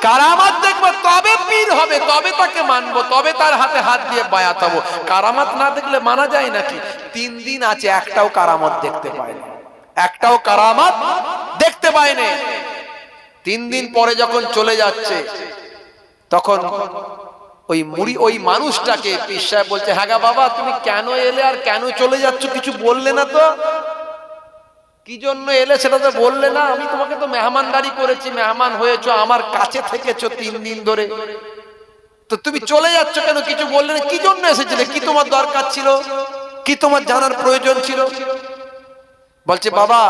কারামত দেখব, তবে পীর হবে, তবে তাকে মানবো, তবে তার হাতে হাত দিয়ে বায়াত হবো। কারামত না দেখলে মানা যায় নাকি? 3 দিন আছে, একটাও কারামত দেখতে পায়নি, একটাও কারামত দেখতে পায়নি। 3 দিন পরে যখন চলে যাচ্ছে, তখন ওই মানুষটাকে পীর সাহেব বলছে, হ্যাঁ গা বাবা, তুমি কেন এলে আর কেন চলে যাচ্ছ কিছু বললে না তো? কি জন্য এলে সেটা তো বললে না? আমি তোমাকে তো মেহমানদারি করেছি, মেহমান হয়েছো, আমার কাছে থেকেছো 3 দিন ধরে, তো তুমি চলে যাচ্ছ কেন? কিছু বললে না, কি জন্য এসেছিলে, কি তোমার দরকার ছিল, কি তোমার জানার প্রয়োজন ছিল? বলছে বাবা,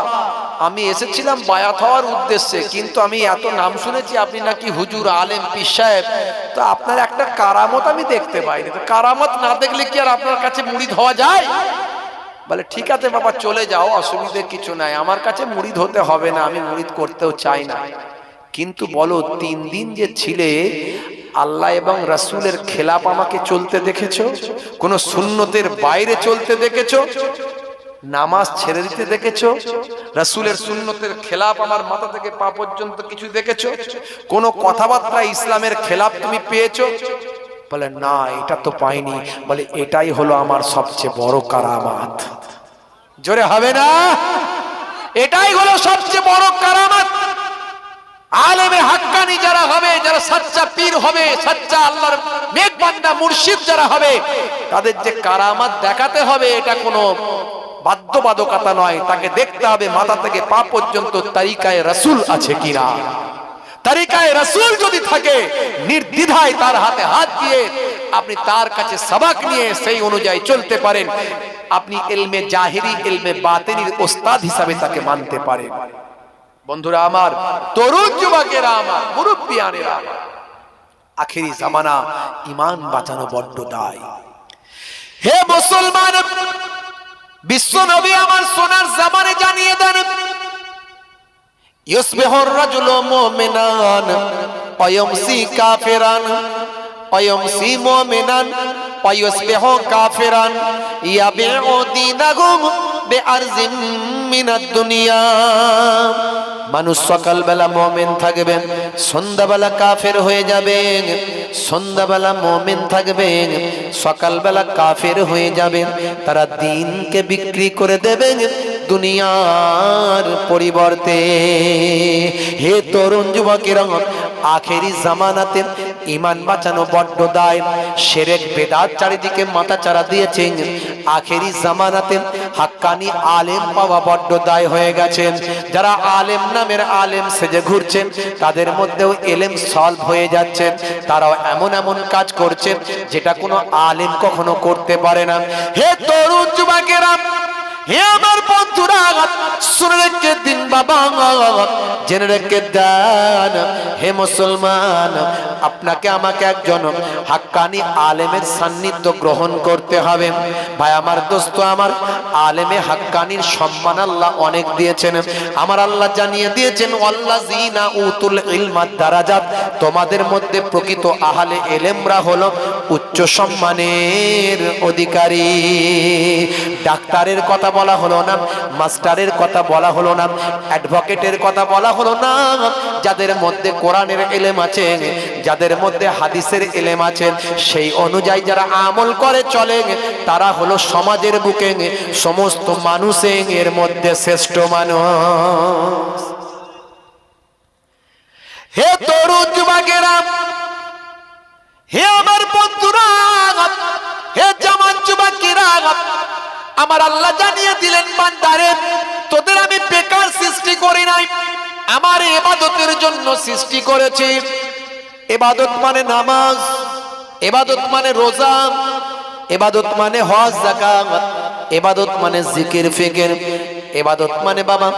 আমি এসেছিলাম বায়াত হওয়ার উদ্দেশ্যে, কিন্তু আমি এত নাম শুনেছি আপনি নাকি হুজুর, আলেম, পীর সাহেব, তো আপনার একটা কারামত আমি দেখতে পাইনি, তো কারামত না দেখলে কি আর আপনার কাছে মুরিদ হওয়া যায়? বলে ঠিক আছে বাবা, চলে যাও, অসুবিধে কিছু নাই, আমার কাছে মুরিদ হতে হবে না, আমি মুরিদ করতেও চাই না। কিন্তু বলো, 3 দিন যে ছিলে, আল্লাহ এবং রাসূলের খেলাফ আমাকে চলতে দেখেছো? কোন সুন্নতের বাইরে চলতে দেখেছো? নামাজ ছেড়ে দিতে দেখেছো? রাসূলের সুন্নতের খেলাফ আমার মাথা থেকে পা পর্যন্ত কিছু দেখেছো? কোন কথাবার্তা ইসলামের খেলাফ তুমি পেয়েছো? বলে না, এটা তো পাইনি। বলে এটাই হলো আমার সবচেয়ে বড় কারামাত। জোরে হবে না? এটাই হলো সবচেয়ে বড় কারামাত। আলেমে হাক্কানি যারা হবে, যারা সাচ্চা পীর হবে, সাচ্চা আল্লাহর নেক বান্দা মুর্শিদ যারা হবে, তাদের যে কারামাত দেখাতে হবে, এটা কোনো বাধ্যবাধকতা নয়, তাকে দেখতে হবে মাথা থেকে পা পর্যন্ত তরিকায়ে রাসূল আছে কিনা। তরিকায়ে রাসূল যদি থাকে, নির্দ্বিধায় তার হাতে হাত দিয়ে আপনি তার কাছে সবাক নিয়ে সেই অনুযায়ী চলতে পারেন, আপনি ইলমে জাহিরি, ইলমে বাতিনির ওস্তাদ হিসাবে তাকে মানতে পারেন। বন্ধুরা আমার, তরুণ যুবকেরা আমার, মুরব্বিয়ানেরা আমার, আখেরি জামানা, ঈমান বাঁচানো বড্ড দায়। হে মুসলমান, বিশ্ব নবী আমার সোনার জামানে জানিয়ে দেন, ইউসবিহুর রাজুলু মুমিনান ওয়া ইউমসি কাফিরান ওয়া ইউমসি মুমিনান ওয়া ইউসবিহু কাফিরান ইয়াবিউ দীনাহুম বিআরজিম মিনাদ দুনিয়া। মানুষ সকালবেলা মুমিন থাকবেন, সন্ধ্যাবেলা কাফের হয়ে যাবেন, সন্ধ্যাবেলা মুমিন থাকবেন, সকালবেলা কাফের হয়ে যাবেন। তারা দিনকে বিক্রি করে দেবেন দুনিয়ার পরিবর্তে। হে তরুণ যুবকেরা, আখেরি জামানাতে ঈমান বাঁচানো বড্ড দায়। শিরক বেদাত চারিদিকে মাথাচাড়া দিয়েছেন। আখেরি জামানাতে হাক্কানি আলেম পাওয়া বড্ড দায় হয়ে গেছে। যারা আলেম নামের আলেম সেজে ঘুরছেন, তাদের মধ্যেও ইলম সলভ হয়ে যাচ্ছে। তারাও এমন এমন কাজ করছেন যেটা কোনো আলেম কখনো করতে পারে না। হে তরুণ যুবকেরা, হে আমার বন্ধুরা, শুনে রেখে দিন বাবা, জেনে রেখে দেন, হে মুসলমান, আপনাকে আমাকে একজন হাক্কানি আলেমের সান্নিধ্য গ্রহণ করতে হবে। ভাই আমার, দোস্ত আমার, আলেমে হাক্কানির সম্মান আল্লাহ অনেক দিয়েছেন। আমার আল্লাহ জানিয়ে দিয়েছেন, ওয়াল্লাযিনা উতুল ইলমা দারাজাত, তোমাদের মধ্যে প্রকৃত আহলে ইলমরা হলো উচ্চ সম্মানের অধিকারী। ডাক্তারের কথা বলা হলো না, মাস্টারের কথা বলা হলো না, অ্যাডভোকেটের কথা বলা হলো না। যাদের মধ্যে কোরআনের ইলম আছে, যাদের মধ্যে হাদিসের ইলম আছে, সেই অনুযায়ী যারা আমল করে চলে, তারা হলো সমাজের বুকে সমস্ত মানুষের মধ্যে শ্রেষ্ঠ মানুষ। হে তরুণ যুবকেরা, হে আমার বন্ধুরা, হে জওয়ান যুবকেরা, আমার আল্লাহ জানিয়ে দিলেন, বান্দারে, তোদের আমি বেকার সৃষ্টি করি নাই, আমার ইবাদতের জন্য সৃষ্টি করেছি। ইবাদত মানে নামাজ, ইবাদত মানে রোজা, ইবাদত মানে হজ যাকাত, ইবাদত মানে জিকির ফিকির, ইবাদত মানে বাবা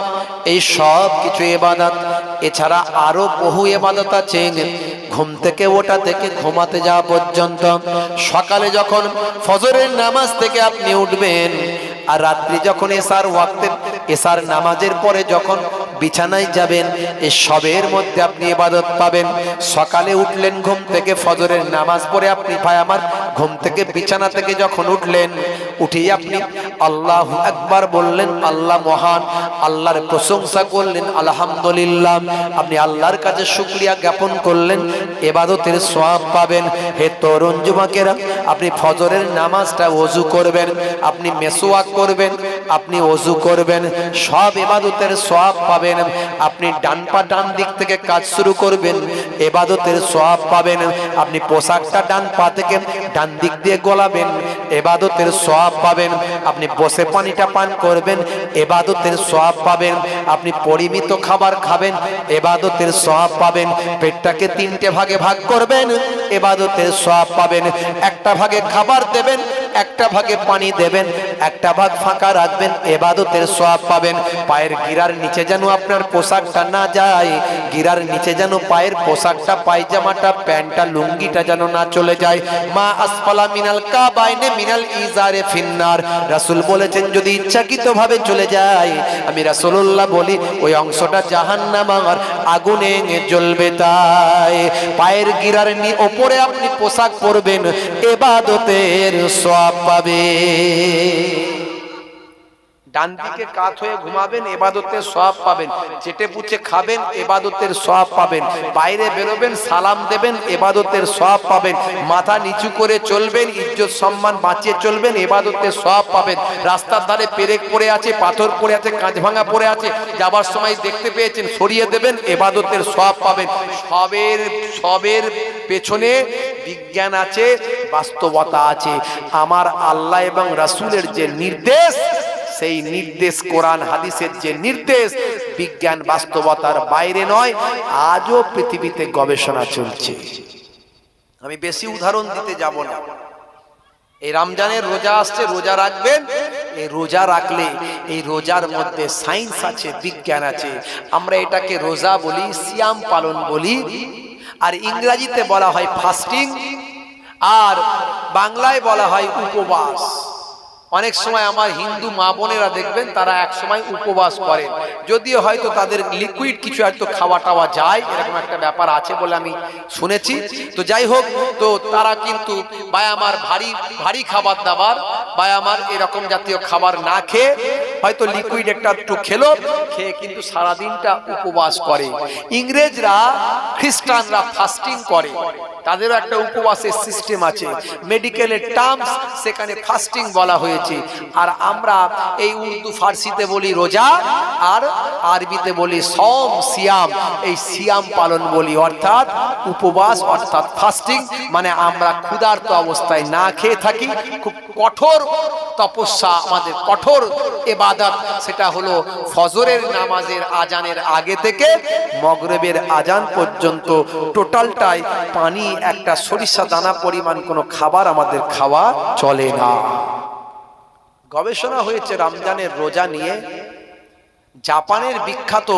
এই সব কিছু ইবাদত। এছাড়া আরো বহু ইবাদত আছে। ঘুম থেকে ওঠা থেকে ঘুমাতে যাওয়া পর্যন্ত, সকালে যখন ফজরের নামাজ থেকে আপনি উঠবেন, আর রাত্রি যখন এশার ওয়াক্তে এশার নামাজের পরে যখন বিছানায় যাবেন, এই সবের মধ্যে আপনি ইবাদত পাবেন। সকালে উঠলেন ঘুম থেকে, ফজরের নামাজ পড়ে আপনি ভাই আমার ঘুম থেকে বিছানা থেকে যখন উঠলেন, উঠেই আপনি আল্লাহু আকবার বললেন, আল্লাহ মহান, আল্লাহর প্রশংসা করলেন, আলহামদুলিল্লাহ, আপনি আল্লাহর কাছে শুকরিয়া জ্ঞাপন করলেন, ইবাদতের সওয়াব পাবেন। হে তরুণ যুবকেরা, আপনি ফজরের নামাজটা ওযু করবেন, আপনি মেসওয়াক করবেন, আপনি ওযু করবেন, সব ইবাদতের সওয়াব পাবেন। আপনি ডান পা ডান দিক থেকে কাজ শুরু করবেন, ইবাদতের সওয়াব পাবেন। আপনি পোশাকটা ডান পা থেকে ডান দিক দিয়ে গলাবেন, ইবাদতের সওয়াব পাবেন। আপনি বসে পানিটা পান করবেন, ইবাদতের সওয়াব পাবেন। আপনি পরিমিত খাবার খাবেন, ইবাদতের সওয়াব পাবেন। পেটটাকে তিনটে ভাগে ভাগ করবেন, ইবাদতের সওয়াব পাবেন। একটা ভাগে খাবার দেবেন, একটা ভাগে পানি দেবেন, একটা ভাগ ফাঁকা রাখবেন, ইবাদতের সওয়াব পাবেন। পায়ের গিরার নিচে যেন আপনার পোশাকটা না যায়, গিরার নিচে যেন পায়ের পোশাকটা, পায়জামাটা, প্যান্টটা, লুঙ্গিটা যেন না চলে যায়। মা আসফালা মিনাল কাবাইনে মিনাল ইজারে ফিন্নার, রাসূল বলেছেন যদি ইচ্ছাকৃতভাবে চলে যায়, আমি রাসূলুল্লাহ বলি ওই অংশটা জাহান্নামের আগুনে জ্বলবে। তাই পায়ের গিরার উপরে আপনি পোশাক পরবেন, ইবাদতের সওয়াব পাবে। ডান দিকে কাত হয়ে ঘুমাবেন, ইবাদতের সওয়াব পাবেন। চেটে পুচে খাবেন, ইবাদতের সওয়াব পাবেন। বাইরে বেরোবেন, সালাম দেবেন, ইবাদতের সওয়াব পাবেন। মাথা নিচু করে চলবেন, ইজ্জত সম্মান বাঁচিয়ে চলবেন, ইবাদতের সওয়াব পাবেন। রাস্তার ধারে পেরেক পড়ে আছে, পাথর পড়ে আছে, কাঁচ ভাঙা পড়ে আছে, যাবার সময় দেখতে পেয়েছেন সরিয়ে দেবেন, ইবাদতের সওয়াব পাবেন। সবের পেছনে বিজ্ঞান আছে, বাস্তবতা আছে। আমার আল্লাহ এবং রাসূলের যে নির্দেশ, সেই নির্দেশ, কোরআন হাদিসের যে নির্দেশ, বিজ্ঞান বাস্তবতার বাইরে নয়। আজও পৃথিবীতে গবেষণা চলছে। আমি বেশি উদাহরণ দিতে যাব না। এই রমজানের রোজা আসছে, রোজা রাখবেন। এই রোজা রাখলে এই রোজার মধ্যে সায়েন্স আছে, বিজ্ঞান আছে। আমরা এটাকে রোজা বলি, সিয়াম পালন বলি, আর ইংরেজিতে বলা হয় ফাস্টিং, আর বাংলায় বলা হয় উপবাস। অনেক সময় আমার হিন্দু মা বোনেরা দেখবেন তারা এক সময় উপবাস করেন, যদিও হয়তো তাদের লিকুইড কিছু হয়তো খাওয়া টাওয়া যায়, এরকম একটা ব্যাপার আছে বলে আমি শুনেছি। তো যাই হোক, তো তারা কিন্তু বা আমার ভারী খাবার দাবার বা আমার এরকম জাতীয় খাবার না খেয়ে হয়তো লিকুইড একটু খেলো, খেয়ে কিন্তু সারাদিনটা উপবাস করে। ইংরেজরা, খ্রিস্টানরা ফাস্টিং করে, তাদেরও একটা উপবাসের সিস্টেম আছে, মেডিকেলের টার্মস সেখানে ফাস্টিং বলা হয়েছে। আর আমরা এই উর্দু ফার্সিতে বলি রোজা, আর আরবিতে বলি সওম, সিয়াম। এই সিয়াম পালন বলি, অর্থাৎ উপবাস, অর্থাৎ ফাস্টিং, মানে আমরা ক্ষুধার্ত অবস্থায় না খেয়ে থাকি। খুব কঠোর তপস্যা, আমাদের কঠোর ইবাদত, সেটা হলো ফজরের নামাজের আজানের আগে থেকে মাগরিবের আজান পর্যন্ত টোটালটাই পানি, একটা সরিষা দানা পরিমাণ কোনো খাবার আমাদের খাওয়া চলে না। গবেষণা হয়েছে রমজানের রোজা নিয়ে। জাপানের বিখ্যাত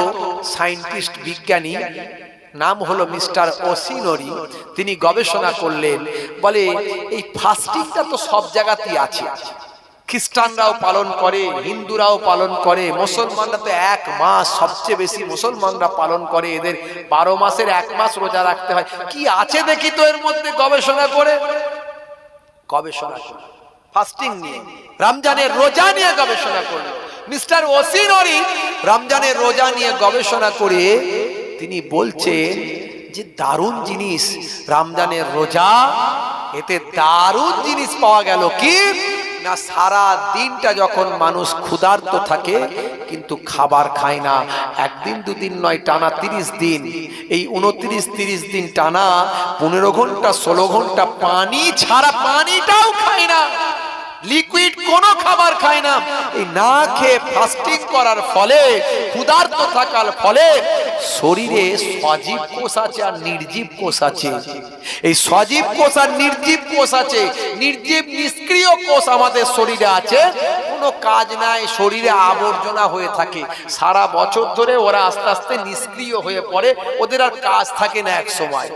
সায়েন্টিস্ট, বিজ্ঞানী, নাম হলো মিস্টার ওশিনোরি, তিনি গবেষণা করলেন, বলে এই ফাস্টিংটা তো সব জায়গাতেই আছে, খ্রিস্টানরাও পালন করে, হিন্দুরাও পালন করে, মুসলমানরা তো 1 মাস, সবচেয়ে বেশি মুসলমানরা পালন করে, এদের 12 মাসের 1 মাস রোজা রাখতে হয়। কি আছে দেখি তো এর মধ্যে, গবেষণা করে ফাস্টিং নিয়ে, রমজানের রোজা নিয়ে গবেষণা করলেন মিস্টার ওশিনোরি। রমজানের রোজা নিয়ে গবেষণা করে তিনি বলছেন যে দারুণ জিনিস রমজানের রোজা, এতে দারুণ জিনিস পাওয়া গেল। কি না, সারা দিনটা যখন মানুষ ক্ষুধার্ত থাকে কিন্তু খাবার খায় না, একদিন দুদিন নয়, টানা 30 দিন, এই 29-30 দিন টানা 15 ঘন্টা 16 ঘন্টা পানি ছাড়া, পানিটাও খায় না, লিকুইড কোনো খাবার খায় না। এই না খেয়ে ফাস্টিং করার ফলে, ক্ষুধার্ত থাকার ফলে শরীরে সজীব কোষ আছে আর নির্জীব কোষ আছে। এই সজীব কোষ আর নির্জীব কোষ আছে। নির্জীব নিষ্ক্রিয় কোষ আমাদের শরীরে আছে, কোনো কাজ নাই, শরীরে আবর্জনা হয়ে থাকে। সারা বছর ধরে ওরা আস্তে আস্তে নিষ্ক্রিয় হয়ে পড়ে, ওদের আর কাজ থাকে না এক সময়।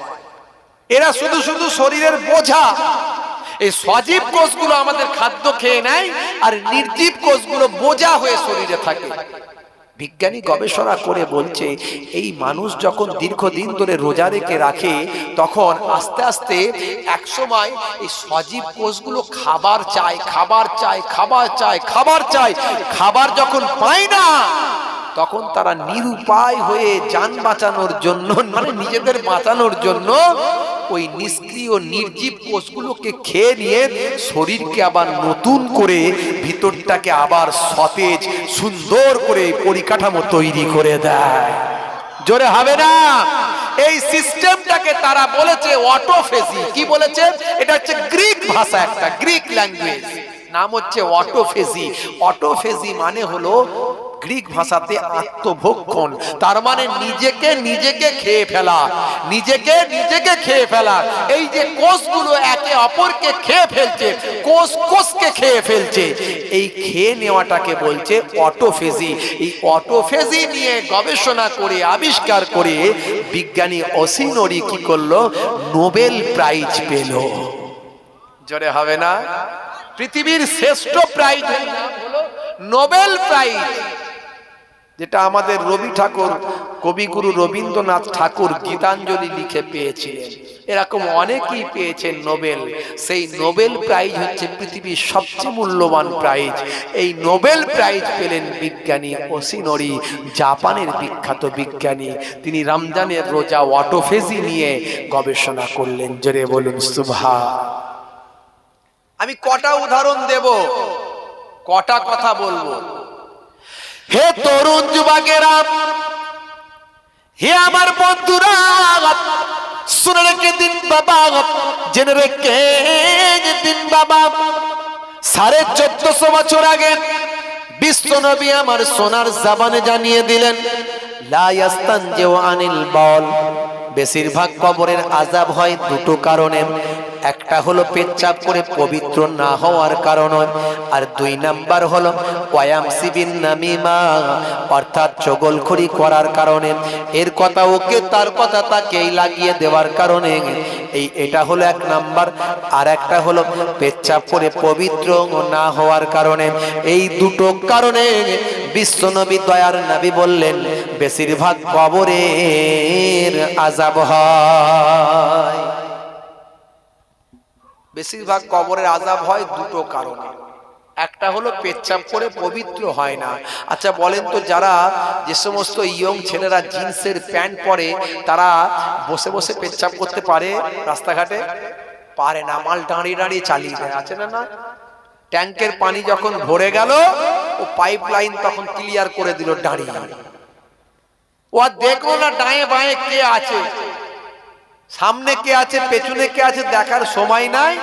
এরা শুধু শুধু শরীরের বোঝা। এই সজীব কোষগুলো আমাদের খাদ্য খেয়ে নেয়, আর নির্জীব কোষগুলো বোঝা হয়ে শরীরে থাকে। বিজ্ঞানী গবেষণা করে বলছে, এই মানুষ যখন দীর্ঘদিন ধরে রোজা রেখে রাখে, তখন আস্তে আস্তে এক সময় এই সজীব কোষগুলো খাবার চায়, খাবার চায়, খাবার চায়, খাবার চায়। খাবার যখন পায় না, তখন তারা নিরুপায় হয়ে জান বাঁচানোর জন্য, মানে নিজেদের বাঁচানোর জন্য ওই নিষ্ক্রিয় নির্জীব কোষগুলোকে খেয়ে নিয়ে শরীরকে আবার নতুন করে, ভিতরটাকে আবার সতেজ সুন্দর করে পরিকাঠামো তৈরি করে দেয়। জোরে হবে না? এই সিস্টেমটাকে তারা বলেছে অটোফেজি। কি বলেছে? এটা হচ্ছে গ্রিক ভাষা, একটা গ্রিক ল্যাঙ্গুয়েজ, নাম হচ্ছে অটোফেজি। অটোফেজি মানে হলো গ্রিক ভাষাতে আত্মভক্ষণ। তার মানে নিজেকে নিজেকে খেয়ে ফেলা, নিজেকে নিজেকে খেয়ে ফেলা। এই যে কোষগুলো একে অপরকে খেয়ে ফেলছে, কোষ কোষকে খেয়ে ফেলছে, এই খেয়ে নেওয়াটাকে বলছে অটোফেজি। এই অটোফেজি নিয়ে গবেষণা করে, আবিষ্কার করে বিজ্ঞানী ওসিনোরি কি করলো? নোবেল প্রাইজ পেল। জোরে হবে না? পৃথিবীর শ্রেষ্ঠ প্রাইজ হলো নোবেল প্রাইজ, যেটা আমাদের রবি ঠাকুর, কবিগুরু রবীন্দ্রনাথ ঠাকুর গীতাঞ্জলি লিখে পেয়েছিলেন। এরকম অনেকেই পেয়েছেন নোবেল। সেই নোবেল প্রাইজ হচ্ছে পৃথিবীর সবচেয়ে মূল্যবান প্রাইজ। এই নোবেল প্রাইজ পেলেন বিজ্ঞানী ওসিনোরি, জাপানের বিখ্যাত বিজ্ঞানী। তিনি রমজানের রোজা অটোফেজি নিয়ে গবেষণা করলেন। জোরে বলুন সুবহান। আমি কটা উদাহরণ দেব, কটা কথা বলবো। হে তরুণ যুবকেরা, হে আমার বন্ধুরা, শুনে রেখে দিন বাবা, জেনে রেখে দিন বাবা। 1450 বছর আগে বিশ্ব নবী আমার সোনার জবানে জানিয়ে দিলেন, লা ইয়াস্তানজিউ আনিল বাউল। বেশিরভাগ কবরের আযাব হয় দুটো কারণে। একটা হলো পেচ্ছাপ করে পবিত্র না হওয়ার কারণে, আর 2 নাম্বার হলো ওয়ায়ামসি বিন নামিমা, অর্থাৎ চগলখড়ি করার কারণে। এর কথা ওকে, তার কথা তাকেই লাগিয়ে দেওয়ার কারণে। এটা হলো 1 নাম্বার। আর একটা হলো পেচ্ছাপ করে পবিত্র না হওয়ার কারণে। এই দুটো কারণে বিশ্বনবী, দয়ার নবী বললেন, বেশিরভাগ কবরের আযাব হয়। বেশিরভাগ কবরের আযাব হয় দুটো কারণে। একটা হলো পেচ্ছাপ করে পবিত্র হয় না। আচ্ছা বলেন তো, যারা, যে সমস্ত ইয়ং ছেলেরা জিন্সের প্যান্ট পরে, তারা বসে বসে পেচ্ছাপ করতে পারে রাস্তাঘাটে? পারে না, মাল দাঁড়িয়ে দাঁড়িয়ে চালিয়ে যায়, আছে না? না, ট্যাঙ্কের পানি যখন ভরে গেল, ও পাইপ লাইন তখন ক্লিয়ার করে দিল দাঁড়িয়ে। ও আর দেখলো না ডায়ে বাঁয়ে কে আছে, সামনে কে আছে, পেছনে কে আছে, দেখার সময় নাই,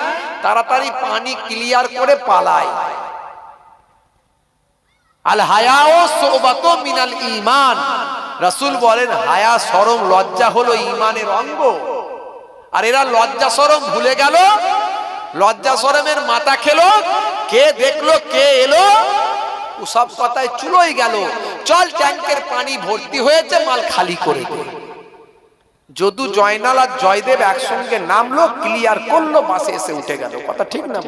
তাড়াতাড়ি পানি ক্লিয়ার করে পালায়। আল হায়াউ শুবাতুম মিনাল ঈমান। রাসূল বলেন, হায়া, শরম, লজ্জা হলো ঈমানের অঙ্গ। আর এরা লজ্জা শরম ভুলে গেল, লজ্জা শরমের মাথা খেলো, কে দেখলো, কে এলো, ও সব কথায় চুলোই গেল। চল, ট্যাঙ্কের পানি ভর্তি হয়েছে, মাল খালি করে দে। যদু, জয়নাল আর জয়দেব একসঙ্গে নামলো, ক্লিয়ার করলো, বাসে এসে উঠে গেল। কথা ঠিক না?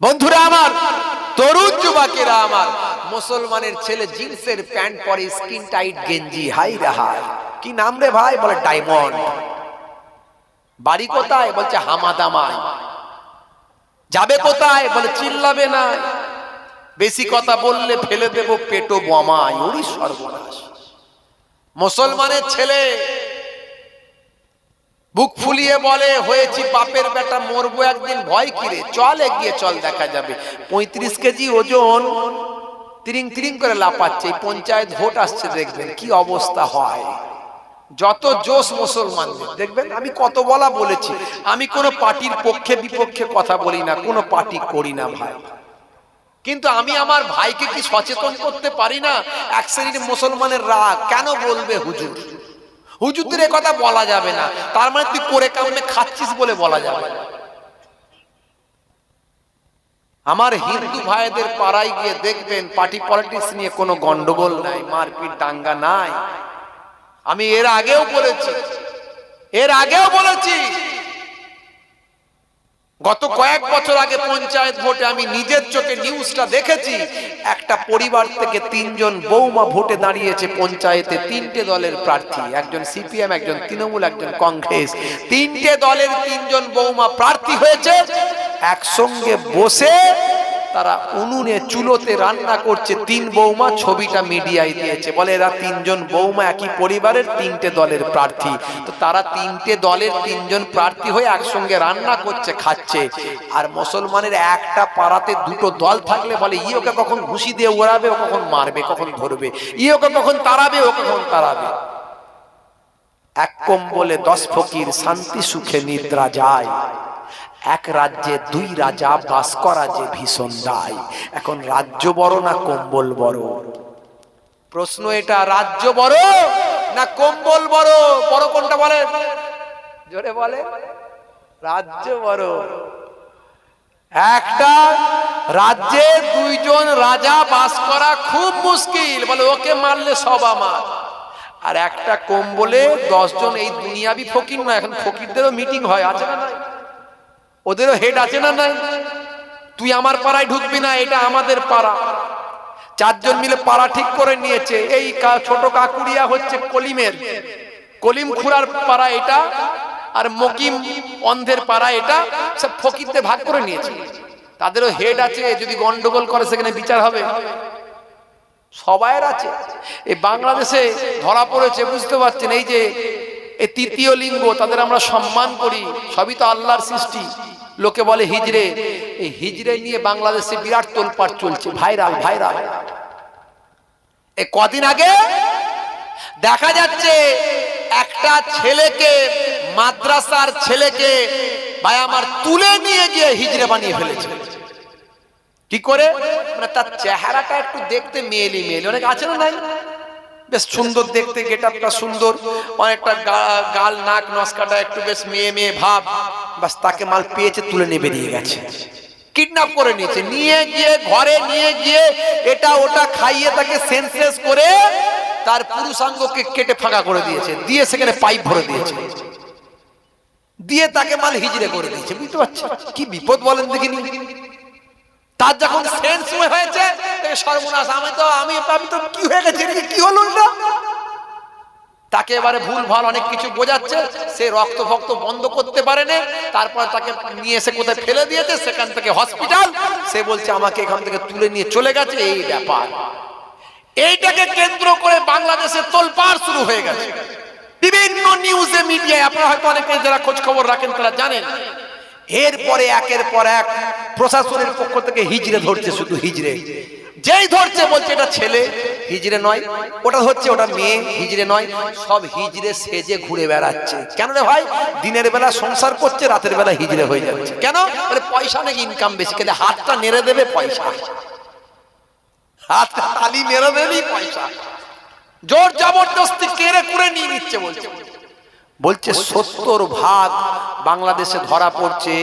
বন্ধুরা আমার, তরুণ যুবকেরা আমার, মুসলমানের ছেলে জিন্সের প্যান্ট পরে, স্কিন টাইট গেঞ্জি, হাই রে হাই। কি নাম রে ভাই? বলে ডায়মন্ড। বাড়ি কোথায়? বলছে হামাদামায়। যাবে কোথায়? বলে চিল্লাবে না, বেশি কথা বললে ফেলে দেব পেটো বোমায়। ওরে সর্বনাশ! মুসলমানের ছেলে বুক ফুলিয়ে বলে, হয়েছি বাপের বেটা, মরবো একদিন, ভয় কিরে? চল এগিয়ে চল, দেখা যাবে। 35 কেজি ওজন, তিরিং তিরিং করে লাপাচ্ছে। পঞ্চায়েত ভোট আসছে, দেখবেন কি অবস্থা হয়। যত জোশ মুসলমানদের দেখবেন, আমি কত বলা বলেছি, আমি কোনো পার্টির পক্ষে বিপক্ষে কথা বলি না, কোনো পার্টি করি না ভাই, কিন্তু আমি আমার ভাইকে কি সচেতন করতে পারি না? এক শ্রেণীর মুসলমানের রাগ, কেন বলবে হুজুর, হুজুরদের এ কথা বলা যাবে না, তার মানে তুই করে কামনে খাচ্ছিস বলে বলা যাবে না। আমার হিন্দু ভাইদের পাড়ায় গিয়ে দেখবেন পার্টি পলিটিক্স নিয়ে কোনো গন্ডগোল নাই, মারপিট দাঙ্গা নাই। আমি এর আগেও বলেছি, গত কয়েক বছর আগে পঞ্চায়েত ভোটে আমি নিজের চোখে নিউজটা দেখেছি, একটা পরিবার থেকে 3 জন বৌমা ভোটে দাঁড়িয়েছে পঞ্চায়েতে, 3টে দলের প্রার্থী, একজন সিপিএম, একজন তৃণমূল, একজন কংগ্রেস, 3টে দলের 3 জন বৌমা প্রার্থী হয়েছে। একসঙ্গে বসে তারা উনুনে চুলোতে রান্না করছে, 3 বৌমা, ছবিটা মিডিয়ায় দিয়েছে, বলে এরা 3 জন বৌমা একই পরিবারের 3টে দলের প্রার্থী। তো তারা 3টে দলের 3 জন প্রার্থী হয়ে একসঙ্গে রান্না করছে, খাচ্ছে। আর মুসলমানের একটা পাড়াতে 2টো দল থাকলে বলে ইওকে কখন ঘুষি দিয়ে ওড়াবে, ও কখন মারবে, কখন ধরবে, ইওকে কখন তাড়াবে, ও কখন তাড়াবে। এক কম্বলে 10 ফকির শান্তি সুখে নিদ্রা যায়, এক রাজ্যে 2 রাজা বাস করা যে ভীষণ দায়। এখন রাজ্য বড় না কম্বল বড়? প্রশ্ন এটা, রাজ্য বড় না কম্বল বড়? বড় কোনটা বলে? জোরে বলে। রাজ্য বড়। একটা রাজ্যে 2 জন রাজা বাস করা খুব মুশকিল, বলে ওকে মারলে সব আমার। আর একটা কম্বলে 10 জন, এই দুনিয়াবি ফকির নয়, এখন ফকিরদেরও মিটিং হয়, আছে না নাই? ওদেরও হেড আছে না নাই? তুই আমার পাড়ায় ঢুকবি না, এটা আমাদের পাড়া। 4 জন মিলে পাড়া ঠিক করে নিয়েছে, এই ছোট কাকুরিয়া হচ্ছে কলিম খুড়ার পাড়া এটা, আর মকিম অন্ধের পাড়া এটা, সব ফকিরতে ভাগ করে নিয়েছে। তাদেরও হেড আছে, যদি গন্ডগোল করে সেখানে বিচার হবে। সবাইয়ের আছে। এই বাংলাদেশে ধরা পড়েছে, বুঝতে পারছেন, এই যে এই 3য় লিঙ্গ, তাদের আমরা সম্মান করি, সবই তো আল্লাহর সৃষ্টি। লোকে বলে হিজড়ে, এই হিজড়ে নিয়ে বাংলাদেশে বিরাট তোলপাড় চলছে, ভাইরাল। এই কদিন আগে দেখা যাচ্ছে একটা ছেলেকে, মাদ্রাসার ছেলেকে ভাই আমার তুলে নিয়ে গিয়ে হিজড়ে বানিয়ে ফেলেছে। কি করে? মানে তার চেহারাটা একটু দেখতে মেয়েলি, অনেক আছে না নাই, বেশ সুন্দর দেখতে, গেটআপটা সুন্দর, অনেকটা গাল নাক নসকাটা একটু বেশ মেয়ে ভাব, বাস তাকে মাল পেয়েছে, তুলে নিয়ে বেরিয়ে গেছে, কিডন্যাপ করে নিয়েছে, নিয়ে গিয়ে ঘরে নিয়ে গিয়ে এটা ওটা খাইয়ে তাকে সেন্সলেস করে তার পুরুষাঙ্গকে কেটে ফাঁকা করে দিয়েছে, দিয়ে সেখানে পাইপ ভরে দিয়েছে, দিয়ে তাকে মাল হিজড়ে করে দিয়েছে। বুঝতে পারছেন কি বিপদ বলেন দেখিনি? তার যখন সেন্স হয়েছে, সর্বনাশ, আমি তো কি হয়ে গেছে, কি হলো এটা? তাকে এবারে ভুল ভাল অনেক কিছু বোঝাচ্ছে, সে রক্ত ফক্ত বন্ধ করতে পারে না, তারপর তাকে নিয়ে এসে কোথায় ফেলে দিয়েছে, সেখান থেকে হসপিটাল, সে বলছে আমাকে এখান থেকে তুলে নিয়ে চলে গেছে। এই ব্যাপার, এইটাকে কেন্দ্র করে বাংলাদেশে তোলপাড় শুরু হয়ে গেছে বিভিন্ন নিউজে, মিডিয়ায়। আপনারা হয়তো অনেকে যারা খোঁজ খবর রাখেন তারা জানেন। এরপরে একের পর এক প্রশাসনের পক্ষ থেকে হিজড়ে ধরছে, শুধু হিজড়ে, যেই ধরছে বলছে এটা ছেলে, হিজড়ে নয়, ওটা হচ্ছে ওটা মেয়ে, হিজড়ে নয়, সব হিজড়ে সেজে ঘুরে বেড়াচ্ছে। কেন রে ভাই? দিনের বেলা সংসার করছে, রাতের বেলা হিজড়ে হয়ে যাচ্ছে। কেন? বলে পয়সা নাকি ইনকাম বেশি, কিন্তু হাতটা নেড়ে দেবে পয়সা, হাতটা তালি নেড়ে দেবেই পয়সা, জোর জবরদস্তি কেড়ে কুড়ে নিয়ে নিচ্ছে। বলছে 70% বাংলাদেশে ধরা পড়ছে,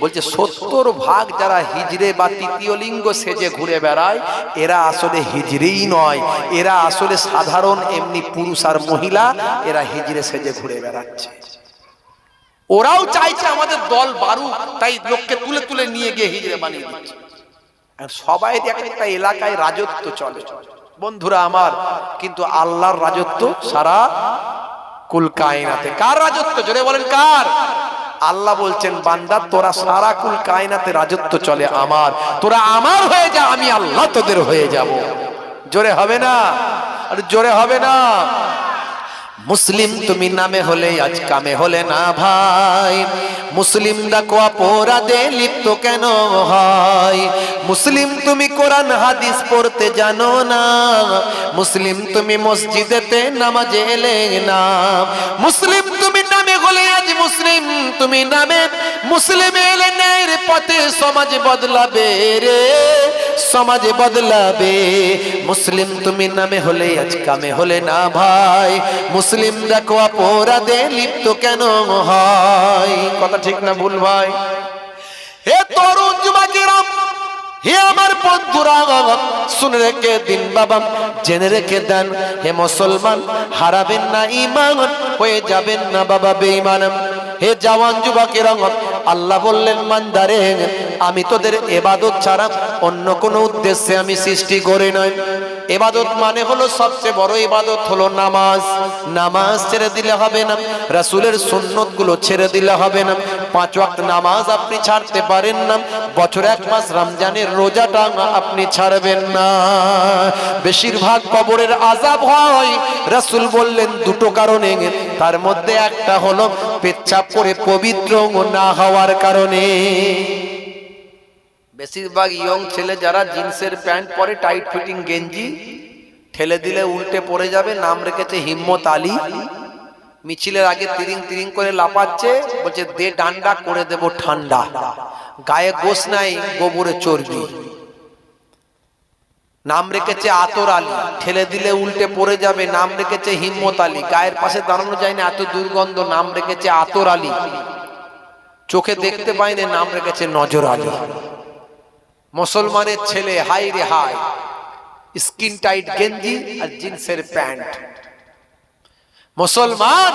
বলছে 70% যারা হিজড়ে বা 3য় লিঙ্গ সেজে ঘুরে বেড়ায়, এরা আসলে হিজড়েই নয়, এরা আসলে সাধারণ এমনি পুরুষ আর মহিলা, এরা হিজড়ে সেজে ঘুরে বেড়াচ্ছে। ওরাও চাইছে আমাদের দল বাড়ুক, তাই লোককে তুলে তুলে নিয়ে গিয়ে হিজড়ে বানিয়ে দিচ্ছে। আর সবাই একটা এলাকায় রাজত্ব চলে বন্ধুরা আমার, কিন্তু আল্লাহর রাজত্ব সারা কুল কায়নাতে। কার রাজত্ব? জোরে বলেন কার? আল্লাহ বলছেন বান্দা তোরা সারা কুল কায়নাতে রাজত্ব চলে আমার, তোরা আমার হয়ে যা, আমি আল্লাহ তোদের হয়ে যাব। জোরে হবে না? আর জোরে হবে না? মুসলিম তুমি নামে হলে আজ কামে হলে না ভাই, মুসলিমরা কো অপরাধে লিপ্ত কেন হয়? মুসলিম তুমি কোরআন হাদিস পড়তে জানো না, মুসলিম তুমি মসজিদেতে নামাজে এলে না, মুসলিম তুমি নামে হলে আজ মুসলিম তুমি নামে মুসলিম এলে ন্যায়ের পথে সমাজ বদলাবে রে, সমাজ বদলাবে। মুসলিম তুমি নামে হলে আজ কামে হলে না ভাই, মুসলিম দেখো অপরাধে লিপ্ত কেন হয়? কথা ঠিক না ভুল ভাই? হে তরুণ যুবকেরা, হে আমার বন্ধুরা, শুনে রেখে দিন বাবা, জেনে রেখে দেন, হে মুসলমান হারাবেন না ঈমান, হয়ে যাবেন না বাবা বেঈমান। হে জওয়ান যুবকেরা, আল্লাহ বললেন বান্দারে আমি তোদের ইবাদত ছাড়া অন্য কোনো উদ্দেশ্যে আমি সৃষ্টি করি নাই। ইবাদত মানে হলো সবচেয়ে বড় ইবাদত হলো নামাজ। নামাজ ছেড়ে দিলে হবে না, রাসূলের সুন্নত গুলো ছেড়ে দিলে হবে না। 5 ওয়াক্ত নামাজ আপনি ছাড়তে পারেন না, বছরে 1 মাস রমজানের রোজাটা আপনি ছাড়বেন না। বেশিরভাগ কবরের আযাব হয় রাসূল বললেন 2টো কারণে, তার মধ্যে একটা হলো পেচ্ছাপ করে পবিত্র না হওয়ার কারণে। বেশিরভাগ ইয়ং ছেলে যারা জিন্সের প্যান্ট পরে, টাইট ফিটিং গেঞ্জি, ঠেলে দিলে উল্টে পড়ে যাবে, নাম রেখেছে হিম্মত আলী। মিছিলের আগে তিরিং তিরিং করে লাপাচ্ছে, বলছে দে ডান্ডা করে দেব ঠান্ডা। গায়ে গোশ নাই, গোবরে চর্বি। নাম রেখেছে আতর আলী, ঠেলে দিলে উল্টে পড়ে যাবে, নাম রেখেছে হিম্মত আলী। গায়ের পাশে দাঁড়ানো যায় না, এত দুর্গন্ধ, নাম রেখেছে আতর আলী। চোখে দেখতে পায় না, নাম রেখেছে নজর আলী। মুসলমানের ছেলে হাই রে হাই, স্কিন টাইট গেঞ্জি আর জিন্সের প্যান্ট। মুসলমান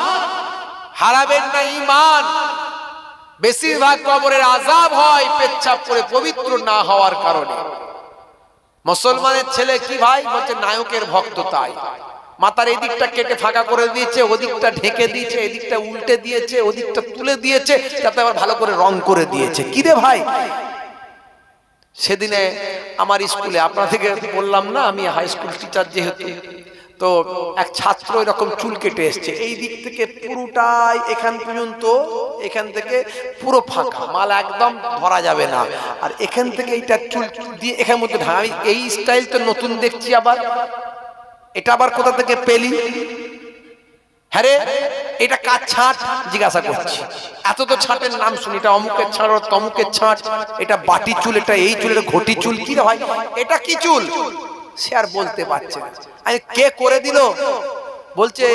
হারাবেন না ঈমান। বেশিরভাগ কবরের আযাব হয় পেচ্ছাপ করে পবিত্র না হওয়ার কারণে। মুসলমানের ছেলে কি ভাই বলছে নায়কের ভক্ত, তাই মাথার এই দিকটা কেটে ফাঁকা করে দিয়েছে, ওদিকটা ঢেকে দিয়েছে, এদিকটা উল্টে দিয়েছে, ওদিকটা তুলে দিয়েছে, তাতে আবার ভালো করে রং করে দিয়েছে। কি রে ভাই, সেদিনে আমার স্কুলে, আপনাদেরকে বললাম না আমি হাই স্কুল টিচার যেহেতু, তো এক ছাত্র এরকম চুল কেটে এসছে, এই দিক থেকে পুরোটাই এখান পর্যন্ত, এখান থেকে পুরো ফাঁকা, মাল একদম ধরা যাবে না, আর এখান থেকে এইটা চুল দিয়ে এখান মধ্যে ঢাকা। আমি এই স্টাইল তো নতুন দেখছি, আবার এটা আবার কোথা থেকে পেলি? হ্যাঁ রে, এটা কার ছাঁট জিজ্ঞাসা করছি। এত তো ছাঁটের নাম শুনি, এটা অমুকের ছাঁট, তমুকের ছাঁট, এটা বাটি চুল, এটা এই চুল, এটা ঘটি চুল। কি রে ভাই, এটা কি চুল? সে আর বলতে পারছে না। আমি কে করে দিল? বলছে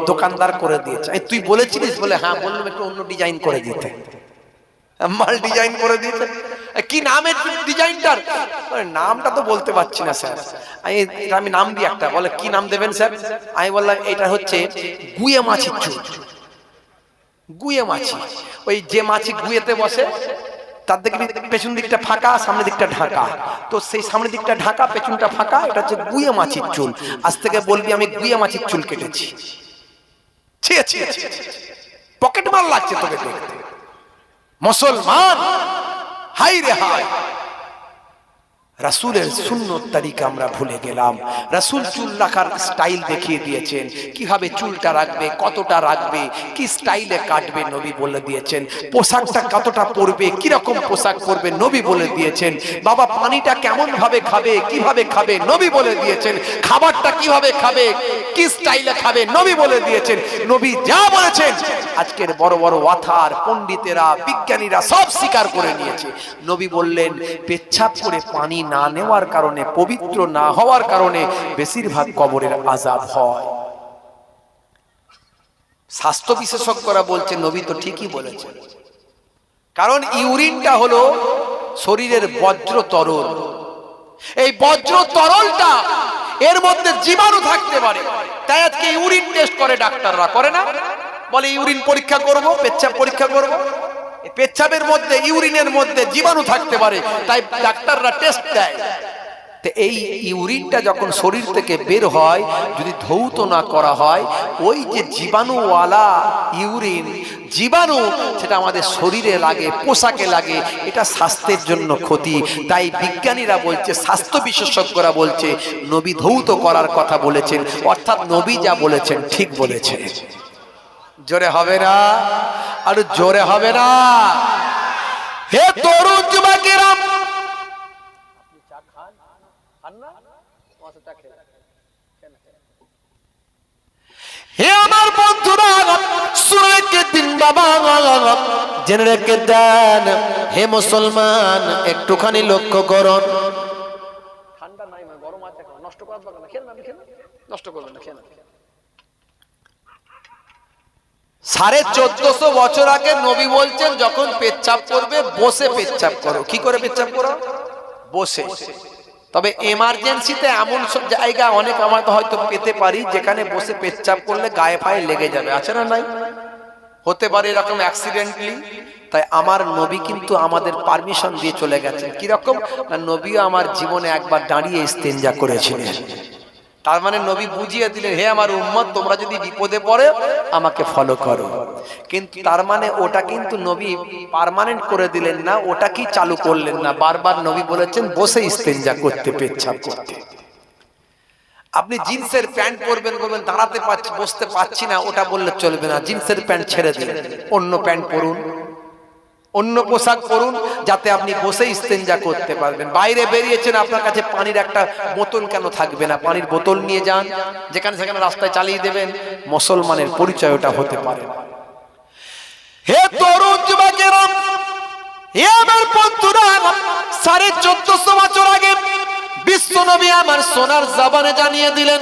দোকানদার করে দিয়েছে। তুই বলেছিলিস? বলে হ্যাঁ, বললাম একটু অন্য ডিজাইন করে দিতে। মাল ডিজাইন করে দিয়েছে। কি নামের ডিজাইনটার? নামটা তো বলতে পারছি না স্যার। আমি নাম দিই একটা। বলে কি নাম দেবেন স্যার? আমি বললাম এটা হচ্ছে গুয়ে মাছির চুল। গুয়ে মাছি, ওই যে মাছি গুয়েতে বসে তার দিকে পেছন দিকটা ফাঁকা, সামনের দিকটা ঢাকা, তো সেই সামনের দিকটা ঢাকা, পেছনটা ফাঁকা, এটা হচ্ছে গুয়ে মাছির চুল। আজ থেকে বলবি আমি গুয়ে মাছির চুল কেটেছি। পকেট মাল লাগছে তোকে দেখতে। মুসলমান হাই রে হাই, রাসূলের সুন্নত তরিকা আমরা ভুলে গেলাম। রাসূল চুল রাখার স্টাইল দেখিয়ে দিয়েছেন, কিভাবে চুলটা রাখবে, কতটা রাখবে, কি স্টাইলে কাটবে নবী বলে দিয়েছেন। পোশাকটা কতটা পরবে, কি রকম পোশাক পরবে নবী বলে দিয়েছেন। বাবা পানিটা কেমন ভাবে খাবে, কিভাবে খাবে নবী বলে দিয়েছেন। খাবারটা কিভাবে খাবে, কি স্টাইলে খাবে নবী বলে দিয়েছেন। নবী যা বলেছেন আজকের বড় বড় ওয়াথার পণ্ডিতেরা, বিজ্ঞানীরা সব স্বীকার করে নিয়েছে। নবী বললেন পেচ্ছাপ করে পানি না নেওয়ার কারণে, পবিত্র না হওয়ার কারণে বেশিরভাগ কবরের আযাব হয়। স্বাস্থ্য বিশেষজ্ঞরা বলছে নবী তো ঠিকই বলেছেন, কারণ ইউরিনটা হলো শরীরের বজ্র তরল। এই বজ্র তরলটা, এর মধ্যে জীবাণু থাকতে পারে, তাই আজকে ইউরিন টেস্ট করে ডাক্তাররা, করে না? বলে ইউরিন পরীক্ষা করব, পেচ্ছাপ পরীক্ষা করব। পেচ্ছাপের মধ্যে, ইউরিনের মধ্যে জীবাণু থাকতে পারে, তাই ডাক্তাররা টেস্ট দেয়। তো এই ইউরিনটা যখন শরীর থেকে বের হয়, যদি ধৌত না করা হয়, ওই যে জীবাণুওয়ালা ইউরিন, জীবাণু সেটা আমাদের শরীরে লাগে, পোশাকে লাগে, এটা স্বাস্থ্যের জন্য ক্ষতি। তাই বিজ্ঞানীরা বলছে, স্বাস্থ্য বিশেষজ্ঞরা বলছে, নবী ধৌত করার কথা বলেছেন, অর্থাৎ নবী যা বলেছেন ঠিক বলেছেন। জোরে হবে না? আর জোরে হবে না? হে তরুণ যুবকেরা, হে আমার বন্ধুরা, শুনে রেখে দিন বাবা, জেনে রেখে দেন। হে মুসলমান, একটুখানি লক্ষ্য করুন। ঠান্ডা নাই, গরম আছে, নষ্ট করার দরকার না, খেয়ে না, নষ্ট করবেন না, খেয়ে না। 1450 বছর আগে নবী বলছেন, যখন পেচ্ছাপ করবে বসে পেচ্ছাপ করো। কি করে পেচ্ছাপ করো? বসে। তবে এমার্জেন্সিতে এমন সব জায়গা অনেক আমরা তো হয়তো পেতে পারি, যেখানে বসে পেচ্ছাপ করলে গায়ে ফায়ে লেগে যাবে, আছে না নাই? হতে পারে এরকম অ্যাক্সিডেন্টলি। তাই আমার নবী কিন্তু আমাদের পারমিশন দিয়ে চলে গেছেন। কিরকম না, নবীও আমার জীবনে একবার দাঁড়িয়ে ইস্তেঞ্জা করেছিলেন। তার মানে নবী বুঝিয়ে দিলেন, হে আমার উম্মত, তোমরা যদি বিপদে পড়ে আমাকে ফলো করো। কিন্তু তার মানে ওটা কিন্তু নবী পার্মানেন্ট করে দিলেন না, ওটা কি চালু করলেন না। বারবার নবী বলেছেন বসে ইস্তেঞ্জা করতে, পেচ্ছাপ করতে। আপনি জিন্সের প্যান্ট পরবেন, বলবেন দাঁড়াতে পারছি, বসতে পারছি না, ওটা বললে চলবে না। জিন্সের প্যান্ট ছেড়ে দিন, অন্য প্যান্ট পরুন, অন্য পোশাক পরুন, যাতে আপনি বসে ইস্তেঞ্জা করতে পারবেন। বাইরে বেরিয়েছেন, আপনার কাছে পানির একটা বোতল কেন থাকবে না? পানির বোতল নিয়ে যান, যেখানে সেখানে রাস্তায় চালিয়ে দেবেন। মুসলমানের পরিচয় ওটা হতে পারে। হে তরুণ যুবকেরা, হে আমার বন্ধুরা, 1450 বছর আগে বিশ্ব নবী আমার সোনার জবানে জানিয়ে দিলেন,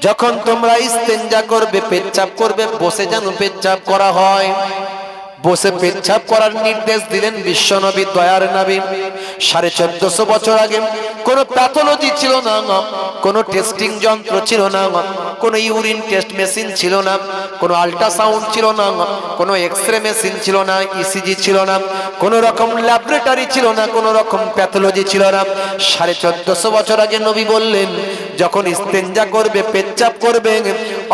যখন তোমরা ইস্তেঞ্জা করবে, পেচ্ছাপ করবে, বসে যেন পেচ্ছাপ করা হয়। বসে পেচ্ছাপ করার নির্দেশ দিলেন বিশ্ব নবী, দয়ার নবী। 1450 বছর আগে কোনো প্যাথোলজি ছিল না, কোনো টেস্টিং যন্ত্র ছিল না, কোনো ইউরিন টেস্ট মেশিন ছিল না, কোনো আল্ট্রাসাউন্ড ছিল না, কোনো এক্সরে মেশিন ছিল না, ইসিজি ছিল না, কোনো রকম ল্যাবরেটরি ছিল না, কোনো রকম প্যাথোলজি ছিল না। 1450 বছর আগে নবী বললেন, যখন ইস্তেঞ্জা করবে, পেচ্ছাপ করবে,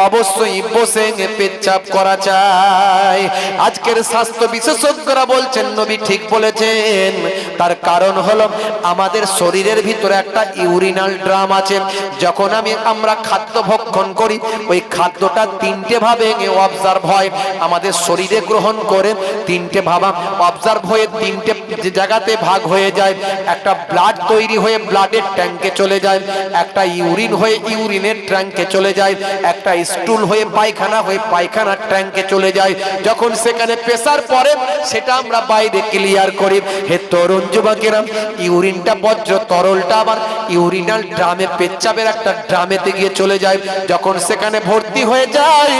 অবশ্যই বসে পেচ্ছাপ করা চাই। আজকের স্বাস্থ্য বিশেষজ্ঞরা বলছেন নবী ঠিক বলেছেন। তার কারণ হলো, আমাদের শরীরের ভিতরে একটা ইউরিনাল ড্রাম আছে। যখন আমরা খাদ্য ভক্ষণ করি, ওই খাদ্যটা তিনটে ভাবে অবজার্ভ হয়, আমাদের শরীরে গ্রহণ করে তিনটে ভাবা অবজার্ভ হয়ে তিনটে জায়গাতে ভাগ হয়ে যায়। একটা ব্লাড তৈরি হয়ে ব্লাডের ট্যাঙ্কে চলে যায়, একটা ইউরিন হয়ে ইউরিনের ট্যাঙ্কে চলে যায়, একটা স্টুল হয়ে পায়খানা হয়ে পায়খানার ট্যাঙ্কে চলে যায়। যখন সেখানে প্রেসার পড়ে, সেটা আমরা বাইরে ক্লিয়ার করি। হে তরুণ যুবকেরা, ইউরিনটা বজ্র তরলটা আবার ইউরিনাল ড্রামে, পেচ্ছাপের একটা ড্রামেতে গিয়ে চলে যায়। যখন সেখানে ভর্তি হয়ে যায়,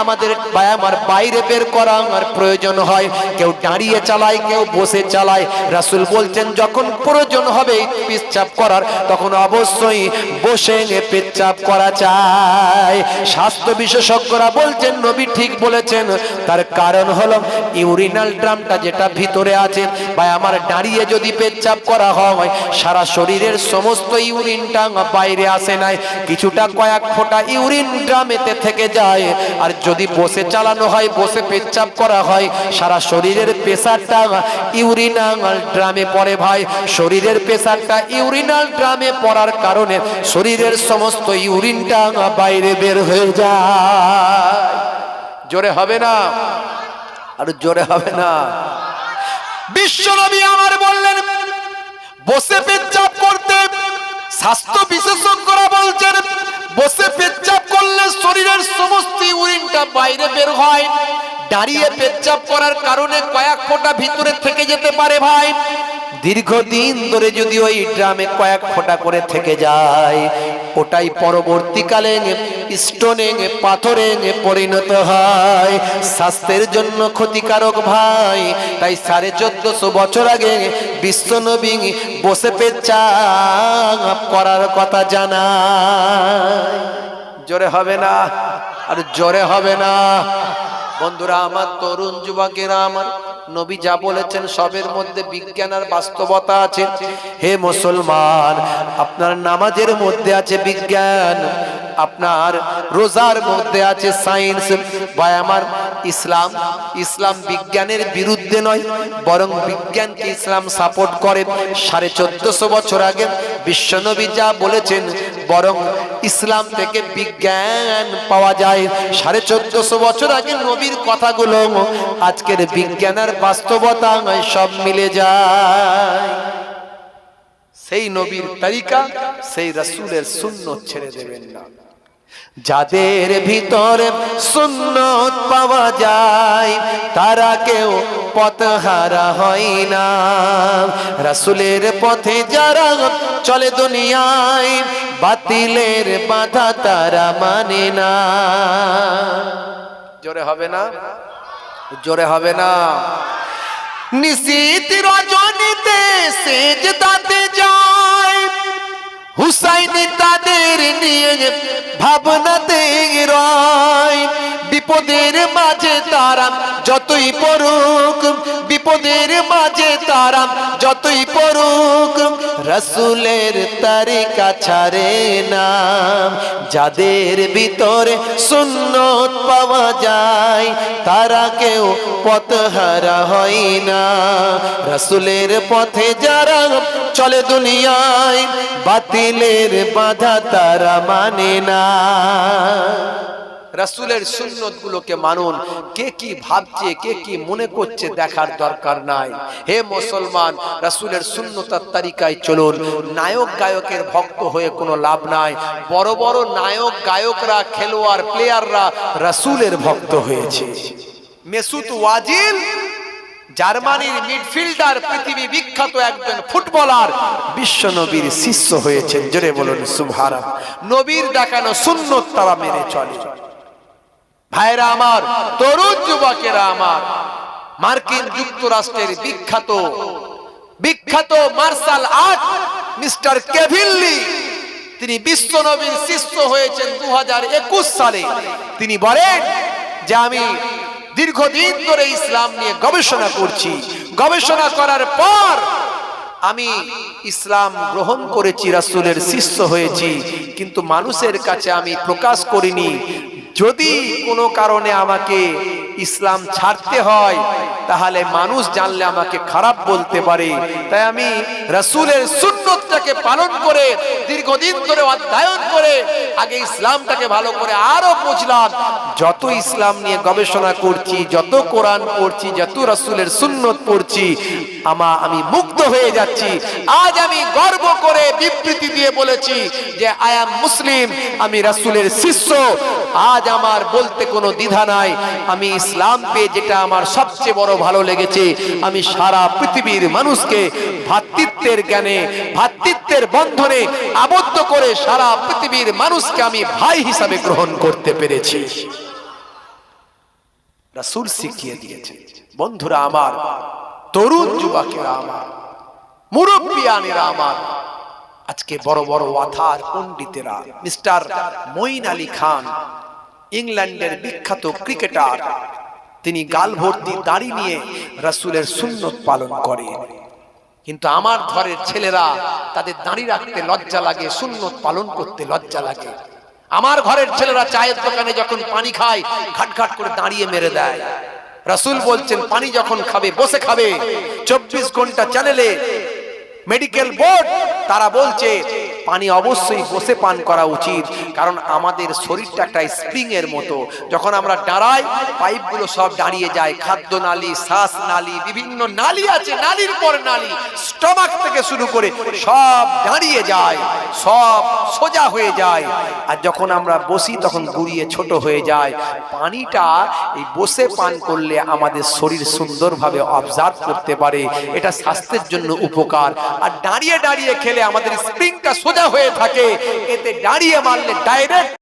আমাদের আমার বাইরে বের করা আমার প্রয়োজন হয়। কেউ দাঁড়িয়ে চালায়, কেউ বসে চালায়। রাসূল বলছেন, যখন প্রয়োজন হবে পেচ্ছাপ করার, তখন অবশ্যই বসে পেচ্ছাপ করা চাই। স্বাস্থ্য বিশেষজ্ঞরা বলছেন নবী ঠিক বলেছেন। তার কারণ হলো, ইউরিনাল ড্রামটা যেটা ভিতরে আছে, বা আমার দাঁড়িয়ে যদি পেচ্ছাপ করা হয়, সারা শরীরের সমস্ত ইউরিনটা বাইরে আসে নাই, কিছুটা কয়েক ফোঁটা ইউরিন ড্রামেতে থেকে যায়। আর যদি বসে চালানো হয়, বসে পেচ্ছাপ করা হয়, সারা শরীরের প্রেসারটা ইউরিনাল ড্রামে পড়ে। ভাই, শরীরের প্রেসারটা ইউরিনাল ড্রামে পড়ার কারণে শরীরের সমস্ত ইউরিনটা বাইরে বের হয়ে যায়। জোরে হবে না? আর জোরে হবে না? বিশ্বনবী আমার বললেন বসে পেচ্ছাপ করতে। স্বাস্থ্য বিশেষজ্ঞরা বলছেন, বসে পেচ্ছাপ করলে শরীরের সমস্ত ইউরিনটা বাইরে বের হয়। দাঁড়িয়ে পেচ্ছাপ করার কারণে কয়েক ফোঁটা ভিতরে থেকে যেতে পারে। ভাই, দীর্ঘদিন ধরে যদি ওই ড্রামে কয়েক ফোঁটা করে থেকে যায়, ওটাই পরবর্তীকালে স্টোনে, পাথরে পরিণত হয়, স্বাস্থ্যের জন্য ক্ষতিকারক। ভাই, তাই 1450 বছর আগে বিশ্বনবী বসে পেচ্ছাপ করার কথা জানায়। জোরে হবে না? আর জোরে হবে না? বন্ধুরা আমার, তরুণ যুবকেরা আমার, নবী যা বলেছেন সবের মধ্যে বিজ্ঞান আর বাস্তবতা আছে। হে মুসলমান, আপনার নামাজের মধ্যে আছে বিজ্ঞান, আপনার রোজার মধ্যে আছে সায়েন্স। ভাই আমার, ইসলাম বিজ্ঞানের বিরুদ্ধে নয়, বরং বিজ্ঞানকে ইসলাম সাপোর্ট করে। 1450 বছর আগে বিশ্বনবী যা বলেছেন, বরং ইসলাম থেকে বিজ্ঞান পাওয়া যায়। 1450 বছর আগে নবীর কথাগুলো আজকের বিজ্ঞান আর বাস্তবতা সব মিলে যায়। সেই নবীর তরিকা, সেই রাসূলের সুন্নত ছেড়ে দেবেন না। যাদের ভিতরে সুন্নত পাওয়া যায় তারা কেউ পথহারা হয় না। রাসূলের পথে যারা চলে দুনিয়ায়, বাতিলের বাধা তারা মানে না। জোরে হবে না? জোরে হবে না? নিশীত রজনীতে সেজদাতে যায়, হুসাইন তাদের নিয়ে ভাবনাতে রয়। বিপদের মাঝে তারা যতই পড়ুক, বিপদের মাঝে তারা যতই পড়ুক, রাসূলের তরিকা ছাড়ে না। যাদের ভিতরে সুন্নত পাওয়া যায় তারা কেউ পথহারা হয় না। রাসূলের পথে যারা চলে দুনিয়ায়, বাতিলের বাধা তারা মানে না। রাসূলের সুন্নত গুলোকে মানুন। কে কি ভাবছে, কে কি মনে করছে দেখার দরকার নাই। হে মুসলমান, রাসূলের সুন্নত আর তরিকায় চলুন। নায়ক গায়কের ভক্ত হয়ে কোনো লাভ নাই। বড় বড় নায়ক গায়করা, খেলোয়াড় প্লেয়াররা রাসূলের ভক্ত হয়েছে। মেসুত ওয়াজিল জার্মানির মিডফিল্ডার, পৃথিবী বিখ্যাত একজন ফুটবলার, বিশ্ব নবীর শিষ্য হয়েছেন। জোরে বলুন সুবহানাল্লাহ। নবীর দেখানো সুন্নত তারা মেনে চলে। ভাইরা আমার, তরুণ যুবকেরা আমার, মার্কিন যুক্তরাষ্ট্রের বিখ্যাত মার্শাল আর্ট মিস্টার কেভিনলি, তিনি বিশ্ব নবীর শিষ্য হয়েছেন 2021 সালে। তিনি বলেন যে আমি দীর্ঘদিন ধরে ইসলাম নিয়ে গবেষণা করছি, গবেষণা করার পর আমি ইসলাম গ্রহণ করেছি, রাসূলের শিষ্য হয়েছি, কিন্তু মানুষের কাছে আমি প্রকাশ করিনি। যদি কোনো কারণে আমাকে ইসলাম ছাড়তে হয় তাহলে মানুষ জানলে আমাকে খারাপ বলতে পারে। তাই আমি রাসূলের সুন্নতটাকে পালন করে দীর্ঘদিন ধরে অধ্যয়ন করে আগে ইসলামটাকে ভালো করে আরো বুঝলাম। যত ইসলাম নিয়ে গবেষণা করছি, যত কোরআন পড়ছি, যত রাসূলের সুন্নত পড়ছি, আমি মুগ্ধ হয়ে যাচ্ছি। আজ আমি গর্ব করে বিবৃতি দিয়ে বলেছি যে আই অ্যাম মুসলিম, আমি রাসূলের শিষ্য। আজ আমার বলতে কোনো দ্বিধা নাই। আমি ইসলাম পেয়ে যেটা আমার সবচেয়ে বড় ভালো লেগেছে, আমি সারা পৃথিবীর মানুষকে ভ্রাতৃত্বের জ্ঞানে, ভ্রাতৃত্বের বন্ধনে আবদ্ধ করে সারা পৃথিবীর মানুষকে আমি ভাই হিসাবে গ্রহণ করতে পেরেছি। রাসূল শিখিয়ে দিয়েছে। বন্ধুরা আমার, তরুণ যুবকেরা আমার, মুরব্বিয়ানেরা আমার, আজকে বড় বড় ওয়াথার পণ্ডিতেরা, মিস্টার মঈন আলী খান, ইংল্যান্ডের বিখ্যাত ক্রিকেটার, তিনি গাল ভর্তি দাড়ি নিয়ে রাসূলের সুন্নত পালন করে। কিন্তু আমার ঘরের ছেলেরা, তাদের দাড়ি রাখতে লজ্জা লাগে, সুন্নত পালন করতে লজ্জা লাগে। আমার ঘরের ছেলেরা চায়ের দোকানে যখন পানি খায় ঘাট ঘাট করে দাঁড়িয়ে মেরে দেয়। রাসূল বলছেন পানি যখন খাবে বসে খাবে। 24 ঘন্টা চ্যানেলে মেডিকেল বোর্ড তারা বলছে পানি অবশ্যই বসে পান করা উচিত, কারণ আমাদের শরীরটা একটা স্প্রিং এর মতো। যখন আমরা দাঁড়াই পাইপগুলো সব দাঁড়িয়ে যায়, খাদ্য নালী, শ্বাস নালী, বিভিন্ন নালী আছে, নালীর পর নালী, স্টমাক থেকে শুরু করে সব দাঁড়িয়ে যায়, সব সোজা হয়ে যায়। আর যখন আমরা বসি তখন গুড়িয়ে ছোট হয়ে যায়। পানিটা এই বসে পান করলে আমাদের শরীর সুন্দরভাবে অবজার্ভ করতে পারে, এটা স্বাস্থ্যের জন্য উপকার। আর দাঁড়িয়ে দাঁড়িয়ে খেলে আমাদের স্প্রিংটা সোজা হয়ে থাকে, এতে দাঁড়িয়ে মারলে ডাইরেক্ট